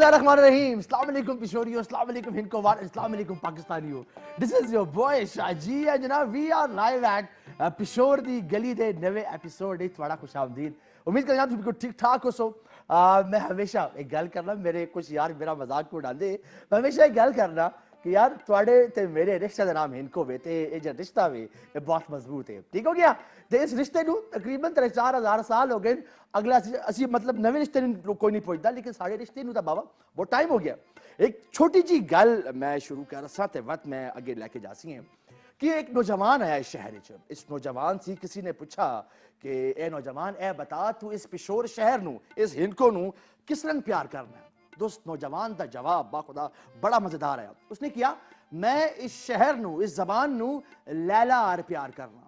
बिस्मिल्लाहिर्रहमानिर्रहीम, अस्सलाम वालेकुम पिशोरियों, अस्सलाम वालेकुम हिंदकोवार, अस्सलाम वालेकुम पाकिस्तानियों। This is your boy Shaji है जनाब। We are live at Pishor दी गली दे नवे एपिसोड इच थोड़ा खुशामदीद। उम्मीद करना तुम बिल्कुल ठीक ठाक हो सो। मैं हमेशा एक गल करना, मेरे कुछ यार मेरा मजाक को उड़ाते, मैं हमेशा एक गल करना कि यार थोड़े ते मेरे रिश्ते का नाम हिंदको वे ते ये जो रिश्ता वे ये बहुत मजबूत है। ठीक हो गया। ते इस रिश्ते नू तकरीबन 3-4 हज़ार साल हो गए। अगला असी मतलब नवे रिश्ते कोई नहीं पुछदा, लेकिन साढ़े रिश्ते नू बाबा बहुत टाइम हो गया। एक छोटी जी गल मैं शुरू कर रहा ते वक्त मैं अगे लैके जा सी है कि एक नौजवान आया इस शहर च। इस नौजवान से किसी ने पूछा कि ए नौजवान ए बता तू इस पिशोर शहर नू इस हिंदको नू किस रंग प्यार करना है। दोस्त नौजवान का जवाब बाखुदा बड़ा मजेदार है। उसने किया मैं इस शहर नू इस जबान नू लैला आर प्यार करना।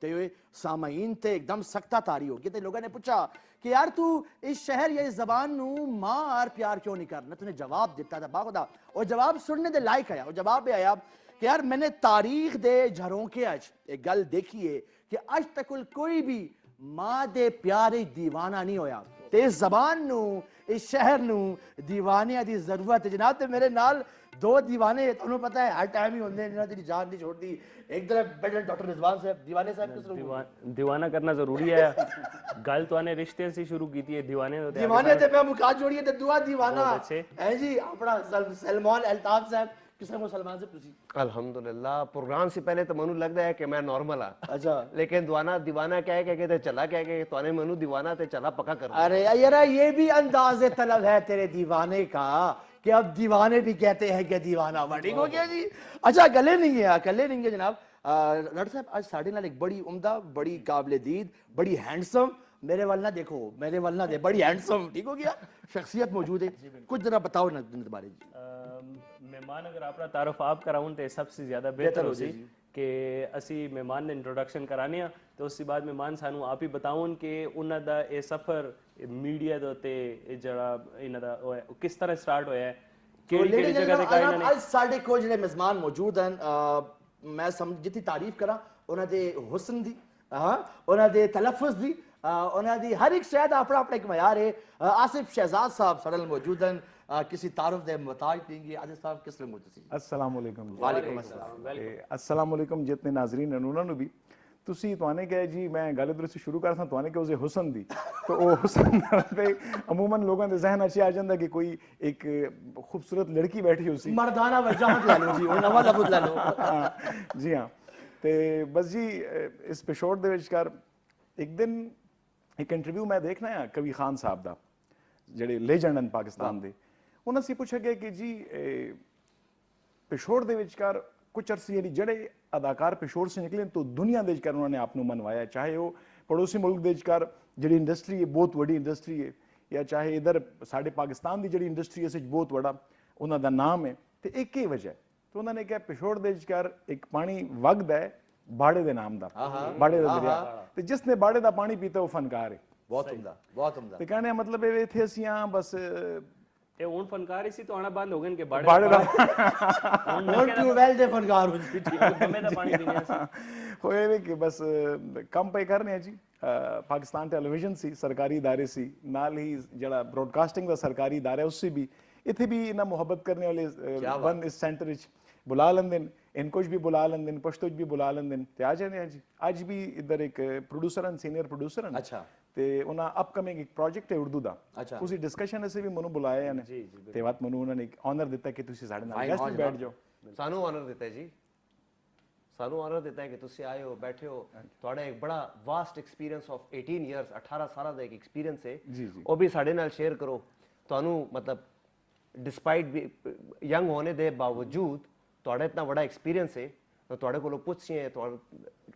तो सामाइन ते एकदम सख्ता तारी हो गया। तो लोगों ने पूछा कि यार तू इस शहर या इस जबान नू मां आर प्यार क्यों नहीं करना। तूने जवाब दिता था बाखुदा, और जवाब सुनने दे लायक आया। और जवाब में आया कि यार मैंने तारीख दे झरोंके अच एक गल देखी है कि अज तक कोई भी मां दे प्यारे दीवाना नहीं होया। ते इस जबान नू इस शहर नू दीवानिया दी जरूरत है जनाब। ते मेरे नाल दो दीवाने तुहानू पता है हर टाइम ही होंदे ने जिन्हां दी जान नहीं छोड़दी। एक तरफ बैठे डॉक्टर रिजवान साहब, दीवाने साहब किस रूप दीवाना करना जरूरी है। गल तो आने रिश्ते से शुरू की थी दीवाने तो दीवाने ते मैं मुकात जोड़िए ते दुआ दीवाना बहुत अच्छे है जी। अपना सलमान अल्ताफ साहब किसे को सलमान से पूछी अल्हम्दुलिल्लाह। प्रोग्राम से पहले तो मनु लगता है कि मैं नॉर्मल हाँ। अच्छा, लेकिन दीवाना दीवाना क्या है कहते चला क्या है तो मनु दीवाना ते चला पक्का कर। अरे यार ये भी अंदाज़े तलब है तेरे दीवाने का कि अब दीवाने भी कहते हैं कि दीवाना हुआ। ठीक हो गया जी। अच्छा गले नहीं है, अकेले नहीं है जनाब। डॉक्टर साहब आज साढ़े नाल एक बड़ी उम्दा बड़ी काबिल दीद बड़ी हैंडसम, मेरे वाल ना देखो मेरे वाल ना दे, बड़ी हैंडसम ठीक हो गया शख्सियत मौजूद है। कुछ जरा बताओ ना बारे मेहमान अगर अपना तारुफ आप कराऊं तो सबसे ज्यादा बेहतर हो सी कि असी मेहमान ने इंट्रोडक्शन कराने आ तो उसके बाद मेहमान सानू आप ही बताऊं कि उन्हां दा ये सफर मीडिया दे उत्ते जड़ा इन्हां दा किस तरह स्टार्ट होया है, केड़ी जगह ते कायना ने। आज साढ़े को जिहड़े मेहमान मौजूद हैं मैं समझ जितनी तारीफ करा उन्हां दे हुस्न दी, हां उन्हां दे तलफ्फुज़ दी, उन्हां दी हर एक शय दा अपना अपना एक मयार है। आसिफ शहजाद साहब साडे नाल मौजूद हैं। किसी तारुफ दे मुहताज देंगे। आसिफ साहब किस तरह मौजूद सी? अस्सलाम वालेकुम। वालेकुम अस्सलाम। अस्सलाम वालेकुम जितने नाजरीन हैं उन्होंने भी तुसी तुआने कहे जी मैं गल इधर से शुरू कर सा तुआने के उसे हुस्न दी तो वो हुस्न पे अमूमन लोगों के जहन अच्छी आ जाता कि कोई एक खूबसूरत लड़की बैठी हो सी मर्दाना वजाहत ले लो जी, वो नवा लफ्ज़ ले लो। जी हाँ। तो बस जी इस पिशोर दे विचकार एक दिन एक इंटरव्यू मैं देखना है कबीर खान साहब दा ਜਿਹੜੇ ਲੇਜੈਂਡ ਹਨ ਪਾਕਿਸਤਾਨ ਦੇ। ਉਹਨਾਂ ਸੀ ਪੁੱਛਿਆ ਗਿਆ ਕਿ ਜੀ ਪਿਸ਼ੋਰ ਦੇ ਵਿਚਕਾਰ ਕੁਝ ਅਰਸੇ ਜਿਹੜੇ ਅਦਾਕਾਰ ਪਿਸ਼ੋਰ ਸੇ ਨਿਕਲੇ तो दुनिया ਦੇ ਵਿਚਕਾਰ ਉਹਨਾਂ ਨੇ ਆਪ ਨੂੰ ਮਨਵਾਇਆ, ਚਾਹੇ ਉਹ ਪੜੋਸੀ ਮੁਲਕ ਦੇ ਵਿਚਕਾਰ ਜਿਹੜੀ ਇੰਡਸਟਰੀ ਹੈ ਬਹੁਤ ਵੱਡੀ ਇੰਡਸਟਰੀ ਹੈ ਜਾਂ ਚਾਹੇ ਇਧਰ ਸਾਡੇ ਪਾਕਿਸਤਾਨ ਦੀ ਜਿਹੜੀ ਇੰਡਸਟਰੀ ਹੈ ਬਹੁਤ ਵੱਡਾ ਉਹਨਾਂ ਦਾ ਨਾਮ ਹੈ। ਤੇ ਇੱਕ ਹੀ ਵਜ੍ਹਾ तो ਉਹਨਾਂ ਨੇ ਕਿਹਾ ਪਿਸ਼ੋਰ ਦੇ ਵਿਚਕਾਰ ਇੱਕ ਪਾਣੀ ਵਗਦਾ ਹੈ ਬਾੜੇ ਦੇ ਨਾਮ ਦਾ, ਬਾੜੇ ਦਾ ਦਰਿਆ, ਤੇ ਜਿਸ ਨੇ ਬਾੜੇ ਦਾ ਪਾਣੀ ਪੀਤਾ ਉਹ ਫਨਕਾਰ ਹੈ। बहुत उम्दा, बहुत उम्दा। ਤੇ कहने मतलब ये थे ਅਸੀਂ ਆ ਬਸ ये उन फनकार इसी तो आना बंद हो गए के बाड़े ਬਾੜੇ ਦਾ और ट्यूबवेल दे फनकार हो जी। ठीक है गमे दा पानी पीने से ਹੋਏ ਵੀ ਕਿ ਬਸ ਕੰਮ ਪਏ ਕਰਨੇ ਆ ਜੀ। ਪਾਕਿਸਤਾਨ ਟੈਲੀਵਿਜ਼ਨ ਸੀ ਸਰਕਾਰੀ ਇਦਾਰੇ ਸੀ, ਨਾਲ ਹੀ ਜਿਹੜਾ ਬ੍ਰੌਡਕਾਸਟਿੰਗ ਦਾ ਸਰਕਾਰੀ ਇਦਾਰਾ ਹੈ ਉਸੇ ਵੀ ਇੱਥੇ ਵੀ ਇਹਨਾਂ ਮੁਹੱਬਤ ਕਰਨੇ ਵਾਲੇ वन इस सेंटर ਵਿੱਚ बुला लेंदे ने, इनको भी बुला लेंदे ने, पश्तो भी बुला लेंदे ने ते आ जाने जी। आज भी इधर एक प्रोड्यूसर हैं, सीनियर प्रोड्यूसर हैं। अच्छा। ते उन्हें अपकमिंग एक प्रोजेक्ट है उर्दू दा। अच्छा। उसी डिस्कशन से भी मनु बुलाया ने ते बात मनु उन्होंने एक ऑनर दिता कि तुसी साडे नाल गेस्ट बैठ जाओ। सानू ऑनर दिता है जी, सानू ऑनर दिता है कि तुसी आए हो बैठे हो। ਤੁਹਾਡਾ एक बड़ा वास्ट एक्सपीरियंस ऑफ 18 इयर्स 18 साल ਦਾ एक एक्सपीरियंस है जी जी ਉਹ ਵੀ ਸਾਡੇ ਨਾਲ ਸ਼ੇਅਰ ਕਰੋ। ਤੁਹਾਨੂੰ मतलब डिस्पाइट यंग होने के बावजूद ਤੁਹਾਡਾ इतना बड़ा एक्सपीरियंस है तो ਤੁਹਾਡੇ ਕੋਲੋਂ ਪੁੱਛੀਏ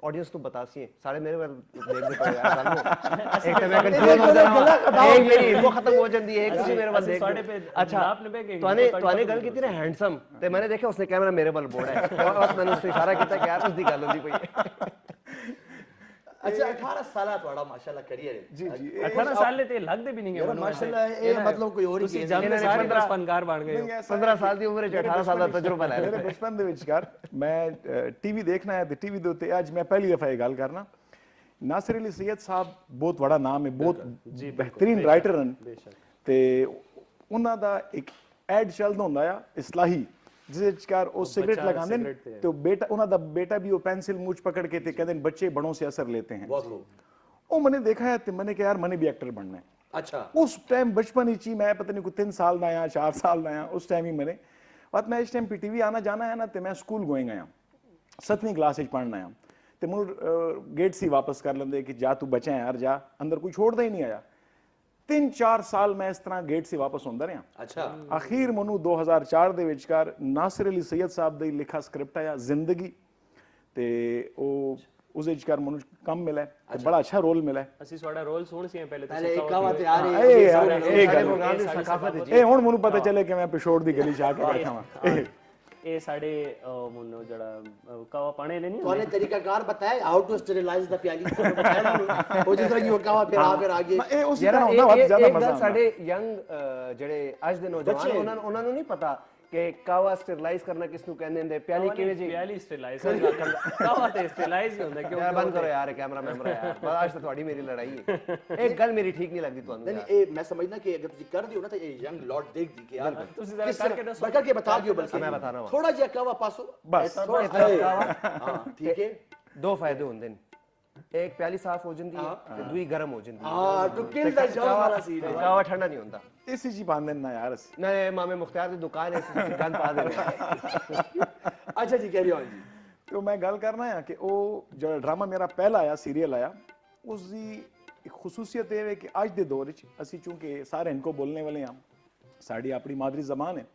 ऑडियंस ਨੂੰ बतासीए सारे मेरे वाल देखने पड़े यार सानू एक तो मैं कंफ्यूज हो जाना एक मेरी वो खत्म हो जाती है एक तुसी मेरे वाल देख। अच्छा तूने गल की ना हैंडसम ते मैंने देखा उसने कैमरा मेरे वाल बोड़ा है और मैंने उससे इशारा किया कि यार उसकी गल होंदी पई। अच्छा 18 साल ਤੁਹਾਡਾ माशाल्लाह करियर है जी जी 18 साल ते लगदे भी नहीं है माशाल्लाह ये मतलब कोई और ही जाने सारे बस फनकार बन गए। 15 साल ਦੀ ਉਮਰ 'ਚ 18 ਸਾਲ ਦਾ ਤਜਰਬਾ ਲੈ मेरे बचपन ਦੇ ਵਿਚਕਾਰ मैं टीवी देखना है तो टीवी ਦੇ ਉੱਤੇ ਅੱਜ मैं पहली दफा ये गल करना नासिर अली सैयद साहब बहुत बड़ा नाम है, बहुत बेहतरीन राइटर हैं ते ਉਹਨਾਂ ਦਾ एक ਐਡ ਚੱਲਦਾ ਹੁੰਦਾ ਆ ਇਸਲਾਹੀ, ਜਿਹਦੇ ਵਿਚਕਾਰ ਉਹ ਸਿਗਰਟ ਲਗਾਉਂਦੇ ਨੇ ਤੇ ਬੇਟਾ ਉਹਨਾਂ ਦਾ ਬੇਟਾ ਵੀ ਉਹ ਪੈਨਸਿਲ ਮੂੰਹ 'ਚ ਪਕੜ ਕੇ ਤੇ ਕਹਿੰਦੇ ਨੇ ਬੱਚੇ बड़ों से असर लेते हैं। ਉਹ मैंने देखा है ਤੇ मैंने कहा यार मैंने भी एक्टर बनना है। अच्छा उस टाइम बचपन ही मैं पता नहीं कोई 3 साल ਦਾ ਆਇਆ 4 ਸਾਲ ਦਾ ਆਇਆ ਉਸ ਟਾਈਮ ਹੀ मैंने ਬਾਅਦ ਮੈਂ ਇਸ ਟਾਈਮ ਪੀਟੀਵੀ ਆਣਾ ਜਾਣਾ ਹੈ ਨਾ ਤੇ ਮੈਂ ਸਕੂਲ ਗੋਇੰਗ ਆਇਆ 7ਵੀਂ ਕਲਾਸ ਵਿੱਚ ਪੜ੍ਹਨਾ ਆ ਤੇ ਮੈਨੂੰ ਗੇਟ ਸੀ ਵਾਪਸ ਕਰ ਲੈਂਦੇ ਕਿ ਜਾ ਤੂੰ ਬਚਿਆ ਯਾਰ ਜਾ ਅੰਦਰ ਕੋਈ ਛੋੜਦਾ ਹੀ ਨਹੀਂ ਆਇਆ 3-4 ਸਾਲ ਮੈਂ ਇਸ ਤਰ੍ਹਾਂ ਗੇਟ ਸੀ ਵਾਪਸ ਹੁੰਦਾ ਰਿਹਾ। अच्छा ਅਖੀਰ ਮੈਨੂੰ 2004 ਦੇ ਵਿਚਕਾਰ ਨਾਸਿਰ ਅਲੀ ਸੈयद ਸਾਹਿਬ ਦਾ ਹੀ ਲਿਖਾ ਸਕ੍ਰਿਪਟ ਆਇਆ ਜ਼ਿੰਦਗੀ ਤੇ ਉਹ उसदे विचकार ਮੈਨੂੰ ਕੰਮ ਮਿਲਾ ਤੇ ਬੜਾ ਅੱਛਾ ਰੋਲ ਮਿਲਾ। ਅਸੀਂ ਤੁਹਾਡਾ ਰੋਲ ਸੁਣ ਸੀ ਪਹਿਲੇ पहले एक कहावत आ रही ਇਹ है ਯਾਰ ਇਹ ਗੱਲ ਪ੍ਰੋਗਰਾਮ ਦੀ ਸਕਾਫਤ ਹੈ ਜੀ। ਇਹ ਹੁਣ ਮੈਨੂੰ ਪਤਾ ਚੱਲੇ ਕਿ ਮੈਂ ਪਿਸ਼ੋਰ ਦੀ ਗਲੀ ਚ ਆ ਕੇ ਬੈਠਾ ਹਾਂ। ਇਹ ਸਾਡੇ ਮੁੰਨੋ ਜਿਹੜਾ ਕਾਵਾ ਪਾਣੇ ਲੈ ਨਹੀਂ तो ने तरीकाकार बताया हाउ टू स्टेरिलाइज द प्याली को बताया ना वो जिस तरह की वो कहा फिर आगे ਇਹ ਉਸ ਯਾਰ ਤਰ੍ਹਾਂ ਹੁੰਦਾ ਬਹੁਤ ਜ਼ਿਆਦਾ ਇੱਕ ਮਜ਼ਾ ਗੱਲ ਆਉਂਦਾ। ਸਾਡੇ ਯੰਗ ਜਿਹੜੇ ਅੱਜ ਦੇ ਨੌਜਵਾਨ ਉਹਨਾਂ ਨੂੰ ਨਹੀਂ ਪਤਾ ਕਿ ਕਾਵਾ ਸਟਰਲਾਈਜ਼ ਕਰਨਾ ਕਿਸ ਨੂੰ ਕਹਿੰਦੇ ਨੇ ਪਿਆਲੀ ਕਿਵੇਂ ਜੀ ਪਿਆਲੀ ਸਟੇਲਾਈਜ਼ ਕਾਵਾ ਤੇ ਸਟੇਲਾਈਜ਼ ਹੁੰਦਾ ਕਿਉਂ ਯਾਰ ਬੰਦ ਕਰੋ ਯਾਰ ਕੈਮਰਾ ਮੈਮਰਾ ਯਾਰ ਬਸ ਅੱਜ ਤਾਂ ਤੁਹਾਡੀ ਮੇਰੀ ਲੜਾਈ ਹੈ ਇੱਕ ਗੱਲ ਮੇਰੀ ਠੀਕ ਨਹੀਂ ਲੱਗਦੀ ਤੁਹਾਨੂੰ नहीं ये मैं समझना कि अगर तुझे कर दियो ना तो ये यंग लॉर्ड देख दी कि यार ਤੁਸੀਂ ਜ਼रा किस करके तरह दसो करके बता दियो बल्कि मैं बता रहा हूँ। थोड़ा जिहा कहवा पासो बस। हां ठीक है ਦੋ ਫਾਇਦੇ ਹੁੰਦੇ ਨੇ ਇੱਕ ਪਿਆਲੀ ਸਾਫ਼ ਹੋ ਜਾਂਦੀ ਹੈ ਤੇ ਦੂਈ ਗਰਮ ਹੋ ਜਾਂਦੀ ਹੈ। हां तो किल द जॉब वाला सीन है ਕਾਵਾ ਠੰਡਾ ਨਹੀਂ ਹੁੰਦਾ ਇਸੇ ਜੀ ਪਾਉਂਦੇ ਨੇ ਨਾ ਯਾਰ ਅਸੀਂ। ਨਾ ਇਹ ਮਾਮੇ ਮੁਖਤਾਰ ਦੀ ਦੁਕਾਨ ਹੈ ਤੁਸੀਂ ਗੰਦ ਪਾ ਦੇਣਾ अच्छा जी कैरी ऑन जी ਤੇ ਉਹ ਮੈਂ ਗੱਲ ਕਰਨਾ ਆ ਕਿ ਉਹ ਜਿਹੜਾ ਡਰਾਮਾ ਮੇਰਾ ਪਹਿਲਾ ਆਇਆ ਸੀਰੀਅਲ ਆਇਆ ਉਸ ਦੀ ਇੱਕ ਖਸੂਸੀਅਤ ਇਹ ਹੈ ਕਿ ਅੱਜ ਦੇ ਦੌਰ ਵਿੱਚ ਅਸੀਂ ਚੂੰਕਿ ਸਾਰੇ ਇਨਕੋ ਬੋਲਣੇ ਵਾਲੇ ਹਾਂ ਸਾਡੀ ਆਪਣੀ ਮਾਦਰੀ ਜ਼ਬਾਨ ਹੈ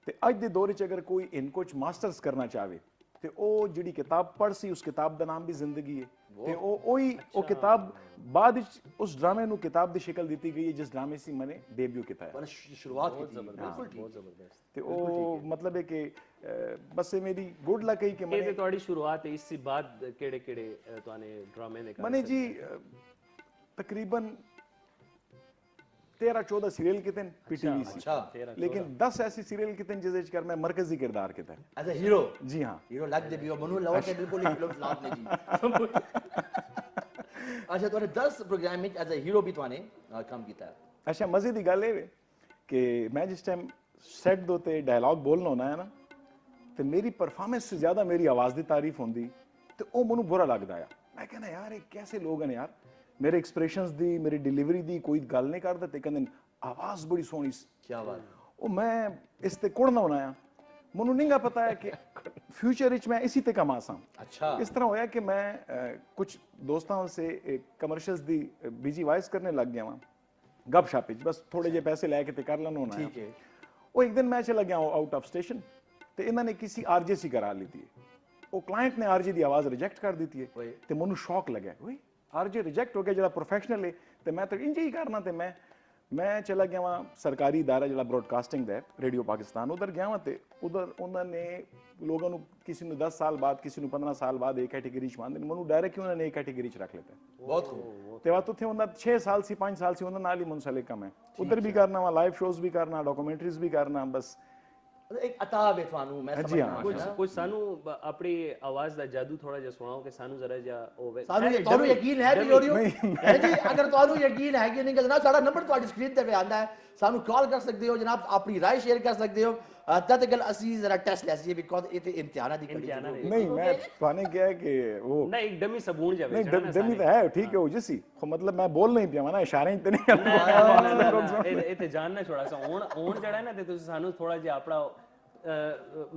ਤੇ ਅੱਜ ਦੇ ਦੌਰ ਵਿੱਚ ਅਗਰ ਕੋਈ ਇਨਕੋ ਚ ਮਾਸਟਰਸ ਕਰਨਾ ਚਾਹਵੇ ਤੇ ਉਹ ਜਿਹੜੀ ਕਿਤਾਬ ਪੜ੍ਹ ਸੀ ਉਸ ਕਿਤਾਬ ਦਾ ਨਾਮ ਵੀ ਜ਼ਿੰਦਗੀ ਹੈ ਤੇ ਉਹ ਕਿਤਾਬ ਬਾਅਦ ਵਿੱਚ ਉਸ ਡਰਾਮੇ ਨੂੰ ਕਿਤਾਬ ਦੀ ਸ਼ਕਲ ਦਿੱਤੀ ਗਈ ਹੈ ਜਿਸ ਡਰਾਮੇ ਸੀ ਮੈंने ਡੈਬਿਊ ਕੀਤਾ ਹੈ मैंने शुरुआत की थी बिल्कुल ठीक ਤੇ ਉਹ ਮਤਲਬ ਹੈ ਕਿ ਬਸ ਇਹ ਮੇਰੀ ਗੁੱਡ ਲੱਕ ਹੈ ਕਿ ਇਹ ਮੈंने ਤੇ ਤੁਹਾਡੀ ਸ਼ੁਰੂਆਤ ਹੈ ਇਸ ਤੋਂ ਬਾਅਦ ਕਿਹੜੇ ਕਿਹੜੇ ਤੁਹਾਨੇ ਡਰਾਮੇ ਦੇ मैंने जी तकरीबन 13-14 सीरियल किते पीटीवी से अच्छा लेकिन 10 ऐसी सीरियल किते जिस विच कर मैं मरकजी किरदार किता एज अ हीरो जी हाँ हीरो लग दे बियो मनु लवा के बिल्कुल ही फिल्म लाभ ने जी अच्छा तूने 10 प्रोग्राम में एज अ हीरो भी तूने काम किया है अच्छा मजे दी गल है कि मैं जिस टाइम सेट दो ते डायलॉग बोलना होना है ना तो मेरी परफॉर्मेंस से ज्यादा मेरी आवाज की तारीफ होंदी तो वो मनु बुरा लगता है मैं कहना यार ये कैसे लोग हैं यार मेरे एक्सप्रेशंस दी मेरी डिलीवरी दी कोई गल नहीं करता ते कहंदे आवाज बड़ी सोहनी क्या बात ਉਹ ਮੈਂ ਇਸ ਤੇ ਕੁੜਨਾ ਹੋਣਾ ਆ ਮੈਨੂੰ ਨਹੀਂਗਾ ਪਤਾ ਹੈ ਕਿ ਫਿਊਚਰ ਵਿੱਚ ਮੈਂ ਇਸੇ ਤੇ ਕਮਾ ਸਾਂ। अच्छा ਇਸ ਤਰ੍ਹਾਂ ਹੋਇਆ ਕਿ ਮੈਂ ਕੁਝ ਦੋਸਤਾਂ ਸੇ ਕਮਰਸ਼ੀਅਲਸ ਦੀ ਬੀਜੀ ਵਾਇਸ ਕਰਨੇ ਲੱਗ ਗਿਆ ਵਾਂ ਗਪ ਸ਼ਪ ਵਿੱਚ ਬਸ ਥੋੜੇ ਜਿਹੇ ਪੈਸੇ ਲੈ ਕੇ ਤੇ ਕਰ ਲੈਣ ਹੋਣਾ ठीक है ਉਹ ਇੱਕ ਦਿਨ ਮੈਂ ਚਲਾ ਗਿਆ ਆਊਟ ਆਫ ਸਟੇਸ਼ਨ ਤੇ ਇਹਨਾਂ ਨੇ ਕਿਸੇ ਆਰਜੇ ਕਰਾ ਲਈਤੀ ਹੈ ਉਹ ਕਲਾਇੰਟ ਨੇ ਆਰਜੇ ਦੀ ਆਵਾਜ਼ ਰਿਜੈਕਟ ਕਰ ਦਿੱਤੀ ਹੈ ਤੇ ਮੈਨੂੰ ਸ਼ੌਕ ਲੱਗਿਆ ਓਏ ਆਰਜੇ ਰਿਜੈਕਟ ਹੋ ਗਿਆ ਜਿਹੜਾ ਪ੍ਰੋਫੈਸ਼ਨਲ ਹੈ ਤੇ ਮੈਂ ਤਾਂ ਇੰਜ ਹੀ ਕਰਨਾ ਤੇ ਮੈਂ ਚਲਾ ਗਿਆ ਵਾਂ ਸਰਕਾਰੀ ادارہ ਜਿਹੜਾ ਬ੍ਰੌਡਕਾਸਟਿੰਗ ਦਾ ਰੇਡੀਓ ਪਾਕਿਸਤਾਨ ਉਧਰ ਗਿਆ ਵਾਂ ਤੇ ਉਧਰ ਉਹਨਾਂ ਨੇ ਲੋਕਾਂ ਨੂੰ ਕਿਸੇ ਨੂੰ 10 ਸਾਲ ਬਾਅਦ ਕਿਸੇ ਨੂੰ 15 ਸਾਲ ਬਾਅਦ ਇੱਕ ਕੈਟੇਗਰੀ ਚ ਮੰਨਦੇ ਨੇ ਮੈਨੂੰ ਡਾਇਰੈਕਟ ਉਹਨਾਂ ਨੇ ਇੱਕ ਕੈਟੇਗਰੀ ਚ ਰੱਖ ਲਿੱਤਾ बहुत खूब ਤੇ ਬਾਅਦ ਉੱਥੇ ਉਹਨਾਂ 6 ਸਾਲ ਸੀ 5 ਸਾਲ ਸੀ ਉਹਨਾਂ ਨਾਲ ਹੀ ਮੁਨਸਲਿਕ ਕੰਮ ਹੈ ਉਧਰ ਵੀ ਕਰਨਾ ਵਾ ਲਾਈਵ ਸ਼ੋਜ਼ ਵੀ ਕਰਨਾ ਡਾਕੂਮੈਂਟਰੀਜ਼ ਵੀ ਕਰਨਾ ਬਸ एक अताब है थानू मैं जी हाँ। समझना ਕੁਝ ਸਾਨੂੰ ਆਪਣੀ ਆਵਾਜ਼ ਦਾ ਜਾਦੂ ਥੋੜਾ ਜਿਹਾ ਸੁਣਾਓ ਕਿ ਸਾਨੂੰ ਜ਼ਰਾ ਜਿਹਾ ਹੋਵੇ ਤੁਹਾਨੂੰ ਯਕੀਨ ਹੈ ਕਿ ਯੋਰੀਓ ਹੈ ਜੀ ਅਗਰ ਤੁਹਾਨੂੰ ਯਕੀਨ ਹੈ ਕਿ ਨਹੀਂ ਜਨਾਬ ਸਾਡਾ ਨੰਬਰ ਤੁਹਾਡੀ ਸਕਰੀਨ ਤੇ ਆਂਦਾ ਹੈ ਸਾਨੂੰ ਕਾਲ ਕਰ ਸਕਦੇ ਹੋ ਜਨਾਬ ਆਪਣੀ ਰਾਏ ਸ਼ੇਅਰ ਕਰ ਸਕਦੇ ਹੋ ਤਦ ਗੱਲ ਅਸੀਂ ਜ਼ਰਾ ਟੈਸਟ ਲੈ ਸਕੀ ਬਿਕੋਜ਼ ਇਹ ਤੇ ਇਮਤਿਹਾਨਾਂ ਦੀ ਘੜੀ ਨਹੀਂ ਮੈਂ ਤੁਹਾਨੂੰ ਕਿਹਾ ਕਿ ਉਹ ਨਾ ਇੱਕ ਡਮੀ ਸਬੂਣ ਜਾਵੇ ਨਹੀਂ ਦਮੀ ਤਾਂ ਹੈ ਠੀਕ ਹੈ ਉਹ ਜਿਸੀ ਮਤਲਬ ਮੈਂ ਬੋਲ ਨਹੀਂ ਪਿਆ ਨਾ ਇਸ਼ਾਰੇ ਤੇ ਨਹੀਂ ਕਰਨਾ ਇਹ ਤੇ ਜਾਣਨਾ ਛੋੜਾ ਸਾ ਹੁਣ ਜਿਹੜਾ ਨਾ ਤੇ ਤੁਸੀਂ ਸਾਨੂੰ ਥੋੜਾ ਜਿਹਾ ਆਪਣਾ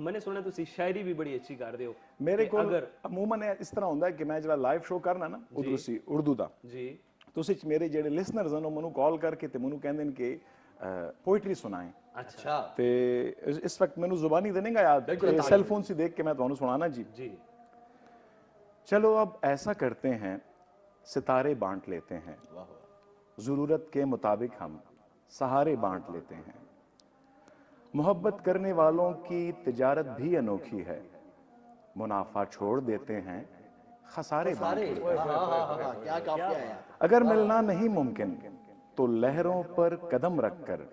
मैंने सुना ਤੁਸੀਂ ਸ਼ਾਇਰੀ ਵੀ ਬੜੀ ਅੱਛੀ ਕਰਦੇ ਹੋ ਮੇਰੇ ਕੋਲ ਅਮੂਮਨ ਇਸ ਤਰ੍ਹਾਂ ਹੁੰਦਾ ਕਿ ਮੈਂ ਜਿਹੜਾ ਲਾਈਵ ਸ਼ੋਅ ਕਰਨਾ ਨਾ ਉਧਰ ਸੀ ਉਰਦੂ ਦਾ ਜੀ ਤੁਸੀਂ ਮੇਰੇ ਜਿਹੜੇ ਲਿਸਨਰਸ ਹਨ ਉਹ ਮੈਨੂੰ ਕਾਲ ਕਰਕੇ ਤੇ ਮੈਨੂੰ ਕਹਿੰਦੇ ਨੇ ਕਿ ਪੋਇਟਰੀ ਸੁਣਾਏ अच्छा ਤੇ ਇਸ ਵਕਤ ਮੈਨੂੰ ਜ਼ੁਬਾਨੀ ਤੇ ਨਹੀਂਗਾ ਯਾਦ सेल फोन से देख के मैं ਤੁਹਾਨੂੰ ਸੁਣਾਣਾ जी जी चलो अब ऐसा करते हैं सितारे बांट लेते हैं जरूरत के मुताबिक हम सहारे बांट लेते हैं मोहब्बत करने वालों की तिजारत भी अनोखी है मुनाफा छोड़ देते हैं खसारे बांट लेते हैं क्या काफिया है यार अगर मिलना नहीं मुमकिन तो लहरों पर कदम रखकर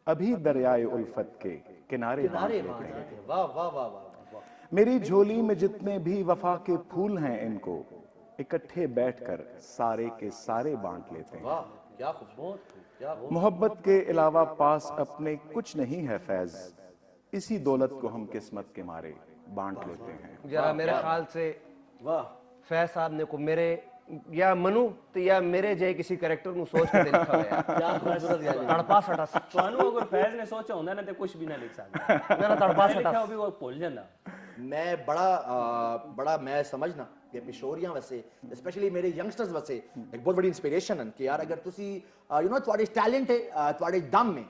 अभी दरियाए उल्फत के किनारे बांट लेते हैं वाह वाह वाह वाह मेरी झोली में जितने भी वफा के फूल हैं इनको इकट्ठे बैठकर सारे के सारे बांट लेते हैं वाह क्या खूब बहुत खूब मोहब्बत के अलावा पास अपने कुछ नहीं है फैज, इसी दौलत को हम किस्मत के मारे बांट लेते हैं। जरा मेरे ख्याल से वाह फैज साहब ने को मेरे या मनु ते या मेरे जे किसी कैरेक्टर ਨੂੰ सोच के लिखा होया क्या खूबसूरत गल है। तड़पा सटा ਤੁਹਾਨੂੰ ਅਗਰ ਫੈਜ਼ ਨੇ ਸੋਚਿਆ ਹੁੰਦਾ ਨਾ ਤੇ ਕੁਝ ਵੀ ਨਾ ਲਿਖ ਸਕਦਾ मेरा तड़पा ਲਿਖਿਆ सटा ਉਹ ਵੀ ਉਹ ਭੁੱਲ ਜਾਂਦਾ मैं बड़ा मैं समझना कि पिशोरियां वैसे स्पेशली मेरे यंगस्टर्स वैसे एक बहुत बड़ी इंस्पिरेशन है कि यार अगर तुसी यू नो ਤੁਹਾਡੇ टैलेंट है ਤੁਹਾਡੇ दम में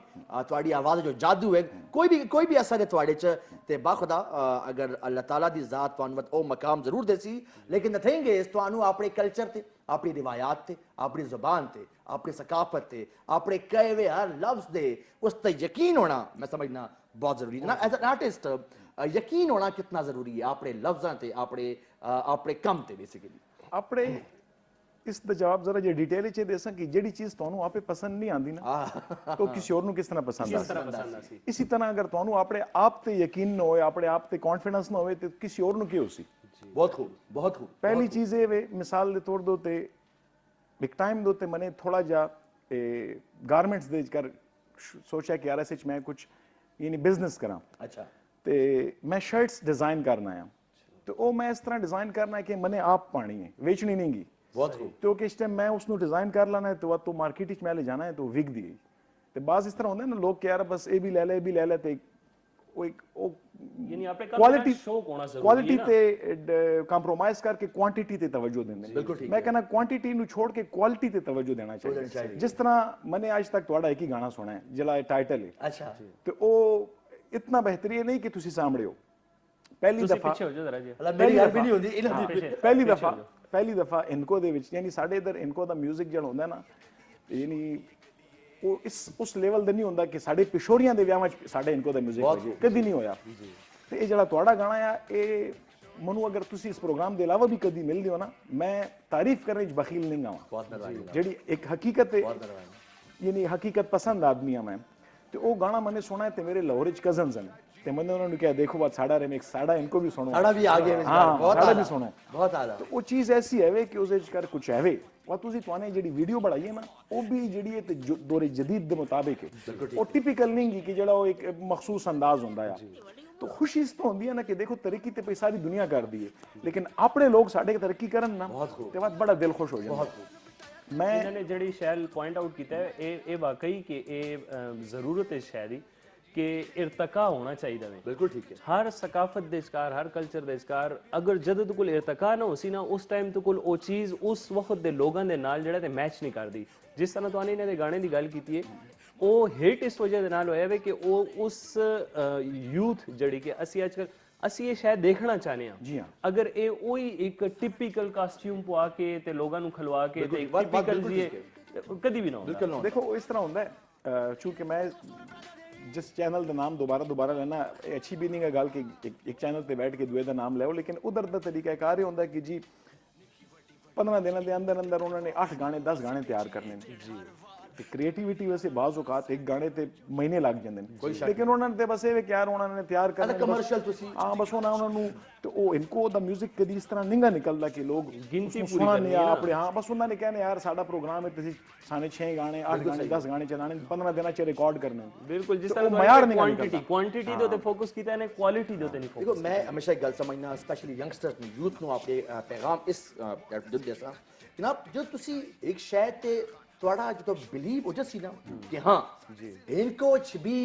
ਤੁਹਾਡੀ आवाज़ जो जादू है कोई भी असर है ਤੁਹਾਡੇ ਚ ਤੇ ਬਾਖੁਦਾ अगर अल्लाह ताला दी ज़ात ਤੁਹਾਨੂੰ ਉਹ ਮਕਾਮ ਜ਼ਰੂਰ ਦੇਸੀ लेकिन द थिंग इज ਤੁਹਾਨੂੰ ਆਪਣੇ ਕਲਚਰ ਤੇ ਆਪਣੀ ਰਿਵਾयात ਤੇ ਆਪਣੀ ਜ਼ੁਬਾਨ ਤੇ ਆਪਣੀ ਸਕਾਫਤ ਤੇ ਆਪਣੇ ਕਹੇ ਹੋਏ ਹਰ ਲਫ਼ਜ਼ ਦੇ ਉਸ ਤੇ ਯਕੀਨ ਹੋਣਾ मैं समझना बहुत जरूरी है ना एज एन आर्टिस्ट यकीन होना कितना जरूरी है अपने लफ्जां ते अपने कम ते बेसिकली ਆਪਣੇ ਇਸ ਦਾ ਜਵਾਬ ਜ਼ਰਾ ਜੇ ਡਿਟੇਲ ਵਿੱਚ ਦੇਸਾਂ ਕਿ ਜਿਹੜੀ ਚੀਜ਼ ਤੁਹਾਨੂੰ ਆਪੇ ਪਸੰਦ ਨਹੀਂ ਆਉਂਦੀ ਨਾ ਤਾਂ ਕਿਸੇ ਹੋਰ ਨੂੰ ਕਿਸ ਤਰ੍ਹਾਂ ਪਸੰਦ ਆ ਸੀ। ਇਸੇ ਤਰ੍ਹਾਂ ਅਗਰ ਤੁਹਾਨੂੰ ਆਪਣੇ ਆਪ ਤੇ ਯਕੀਨ ਨਾ ਹੋਵੇ, ਆਪਣੇ ਆਪ ਤੇ ਕੌਨਫੀਡੈਂਸ ਨਾ ਹੋਵੇ ਤੇ ਕਿਸੇ ਹੋਰ ਨੂੰ ਕੀ ਹੋ ਸੀ। बहुत खूब ਪਹਿਲੀ ਚੀਜ਼ ਇਹ ਵੇ ਮਿਸਾਲ ਦੇ ਤੌਰ ਤੇ ਇੱਕ ਟਾਈਮ ਦੇ ਉੱਤੇ ਮੈਨੇ ਥੋੜਾ ਜਿਹਾ ਗਾਰਮੈਂਟਸ ਦੇ ਕਰ ਸੋਚਿਆ ਕਿ ਯਾਰ ਇਸ ਵਿੱਚ ਮੈਂ ਕੁਝ ਯਾਨੀ ਬਿਜ਼ਨਸ ਕਰਾਂ अच्छा ਤੇ ਮੈਂ ਸ਼ਰਟਸ ਡਿਜ਼ਾਈਨ ਕਰਨਾ ਆ ਤੇ ਉਹ ਮੈਂ ਇਸ ਤਰ੍ਹਾਂ ਡਿਜ਼ਾਈਨ ਕਰਨਾ ਕਿ ਮੈਨੇ ਆਪ ਪਾਣੀ ਹੈ, ਵੇਚਣੀ ਨਹੀਂ ਗੀ। बहुत खूब तो किस टाइम मैं उसनु डिजाइन कर लाना है तो मार्केट में ले जाना है तो विक दी तो बाज इस तरह होंगे ना लोग कि यार बस ये भी ले ते वो एक ਯਾਨੀ ਆਪਣੇ ਕੰਮ क्वालिटी ਦਾ ਸ਼ੌਕ ਹੋਣਾ ਜ਼ਰੂਰੀ क्वालिटी ਹੈ ਨਾ ते कंप्रोमाइज करके क्वांटिटी ते तवज्जो देने मैं कहना क्वांटिटी नु छोड़ के क्वालिटी ते तवज्जो देना चाहिए। जिस तरह मैंने आज तक थोड़ा एक ही गाना सुना है जिला टाइटल है अच्छा तो वो इतना बेहतरीन नहीं कि तुसी सामने हो पहली ਤੁਸੀਂ दफा ਪਿੱਛੇ ਹੋ ਜਾਓ ਜ਼ਰਾ ਜੀ मतलब मेरी यार भी नहीं होती इन्हां दी ਪਹਿਲੀ ਦਫਾ ਇਨਕੋ ਦੇ ਵਿੱਚ ਯਾਨੀ ਸਾਡੇ ਇਧਰ ਇਨਕੋ ਦਾ 뮤직 ਜਿਹੜਾ ਹੁੰਦਾ ਨਾ ਯਾਨੀ ਉਹ ਉਸ ਲੈਵਲ ਦਾ ਨਹੀਂ ਹੁੰਦਾ ਕਿ ਸਾਡੇ ਪਿਸ਼ੋਰੀਆਂ ਦੇ ਵਿਆਹਾਂ 'ਚ ਸਾਡੇ ਇਨਕੋ ਦਾ 뮤직 ਵਜੇ ਕਦੀ ਨਹੀਂ ਹੋਇਆ ਤੇ ਇਹ ਜਿਹੜਾ ਤੁਹਾਡਾ ਗਾਣਾ ਆ ਇਹ ਮੈਨੂੰ ਅਗਰ ਤੁਸੀਂ ਇਸ ਪ੍ਰੋਗਰਾਮ ਦੇ ਇਲਾਵਾ ਵੀ ਕਦੀ ਮਿਲਦੇ ਹੋ ਨਾ ਮੈਂ ਤਾਰੀਫ ਕਰਨ ਵਿੱਚ ਬਖੀਲ ਨਹੀਂ ਆਵਾਂ ਜਿਹੜੀ ਇੱਕ ਹਕੀਕਤ ਹੈ ਯਾਨੀ ਹਕੀਕਤ ਪਸੰਦ ਆਦਮੀ ਆ ਮੈਂ ਤੇ ਉਹ ਗਾਣਾ ਮੈंने ਸੁਣਾ ਹੈ ਤੇ ਮੇਰੇ ਲਾਹੌਰ ਵਿੱਚ ਕਜ਼ਨਸ ਹਨ ਤੇ मैंने उन्होंने कहा देखो बात साड़ा रिमिक्स साड़ा इनको भी सुनो साड़ा भी आगे है हाँ बहुत साड़ा आला भी सुना बहुत आला तो वो चीज ऐसी है वे कि उसे कर कुछ है वे और तुसी तुआने जेडी वीडियो बनाई है ना वो भी जेडी है ते दौरे जदीद दे मुताबिक है वो टिपिकल नहीं की कि जेड़ा वो एक मखसूस अंदाज होंदा है तो खुशी इस तो होंदी है ना कि देखो तरक्की ते पे सारी दुनिया कर दी है लेकिन अपने लोग साडे तरक्की करन ना ते बात बड़ा दिल खुश हो जाता मैं ਇਹਨਾਂ ਨੇ ਜਿਹੜੀ ਸ਼ੈਲ ਪੁਆਇੰਟ ਆਊਟ ਕੀਤਾ ਹੈ ਇਹ ਵਾਕਈ ਕਿ ਇਹ ਜ਼ਰੂਰਤ ਹੈ ਸ਼ਾਇਰੀ ਕਿ ਇਰਤਕਾ ਹੋਣਾ ਚਾਹੀਦਾ ਹੈ। बिल्कुल ठीक है ਹਰ ਸਕਾਫਤ ਦੇ ਵਿਚਕਾਰ ਹਰ ਕਲਚਰ ਦੇ ਵਿਚਕਾਰ ਅਗਰ ਜਦੋਂ ਤੱਕ ਕੋਲ ਇਰਤਕਾ ਨਾ ਹੋਸੀ ਨਾ ਉਸ ਟਾਈਮ ਤੱਕ ਕੋਲ ਉਹ ਚੀਜ਼ ਉਸ ਵਕਤ ਦੇ ਲੋਕਾਂ ਦੇ ਨਾਲ ਜਿਹੜਾ ਤੇ ਮੈਚ ਨਹੀਂ ਕਰਦੀ। ਜਿਸ ਤਰ੍ਹਾਂ ਤੁਹਾਨੂੰ ਇਹਨਾਂ ਦੇ ਗਾਣੇ ਦੀ ਗੱਲ ਕੀਤੀ ਹੈ ਉਹ ਹਿੱਟ ਇਸ ਵਜ੍ਹਾ ਦੇ ਨਾਲ ਹੋਇਆ ਵੇ ਕਿ ਉਹ ਉਸ ਯੂਥ ਜਿਹੜੀ ਕਿ ਅਸੀਂ ਅੱਜਕੱਲ ਅਸੀਂ ਇਹ ਸ਼ਾਇਦ ਦੇਖਣਾ ਚਾਹਨੇ ਜੀ ਆ ਹਾਂ। ਅਗਰ ਇਹ ਉਹੀ ਇੱਕ ਟਿਪੀਕਲ ਕਾਸਟਿਊਮ ਪਵਾ ਕੇ ਤੇ ਲੋਕਾਂ ਨੂੰ ਖਲਵਾ ਕੇ ਤੇ ਟਿਪੀਕਲ ਜੀ ਕਦੀ ਵੀ ਨਾ ਹੁੰਦਾ। देखो इस तरह होंदा है चूंकि मैं जिस चैनल का नाम दोबारा लेना अच्छी भी नहीं है गल कि एक चैनल पे बैठ के दूए का नाम लो लेकिन उधर का तरीका एक कार्य होंदा कि जी 15 दिनों के अंदर अंदर उन्होंने 8 गाने 10 गाने तैयार करने जी क्रिएटिविटी वैसे बाज औकात एक गाने ते महीने लग जाते हैं लेकिन उन्होंने ते बस ये कि यार उन्होंने तैयार करना कमर्शियल तुसी हाँ बस उन्होंने तो वो इनको दा म्यूजिक कदी इस तरह नहीं निकलता कि लोग गिनती उसनू सुना नहीं अपने हाँ बस उन्होंने कहने यार साडा प्रोग्राम है तुसी साने 6 गाने 8 गाने 10 गाने चलाने 15 दिनों च रिकॉर्ड करने बिल्कुल जिस तो तरह मयार नहीं क्वांटिटी ਦੇ ਉੱਤੇ ਫੋਕਸ ਕੀਤਾ ਇਹਨੇ ਕੁਆਲਿਟੀ ਦੇ ਉੱਤੇ ਨਹੀਂ देखो मैं हमेशा एक गल समझना स्पेशली यंगस्टर्स ਨੂੰ यूथ ਨੂੰ ਆਪਣੇ पैगाम इस ਦਿੰਦੇ ਸਾਂ ਜਨਾਬ ਜੋ ਤੁਸੀਂ ਇੱਕ ਸ਼ੈ ਤੇ ਤੁਹਾਡਾ ਜਦੋਂ ਬਿਲੀਵ ਹੋ ਜਸੀ ਨਾ ਕਿ ਹਾਂ ਜੀ ਇਨਕੋ ਚ ਵੀ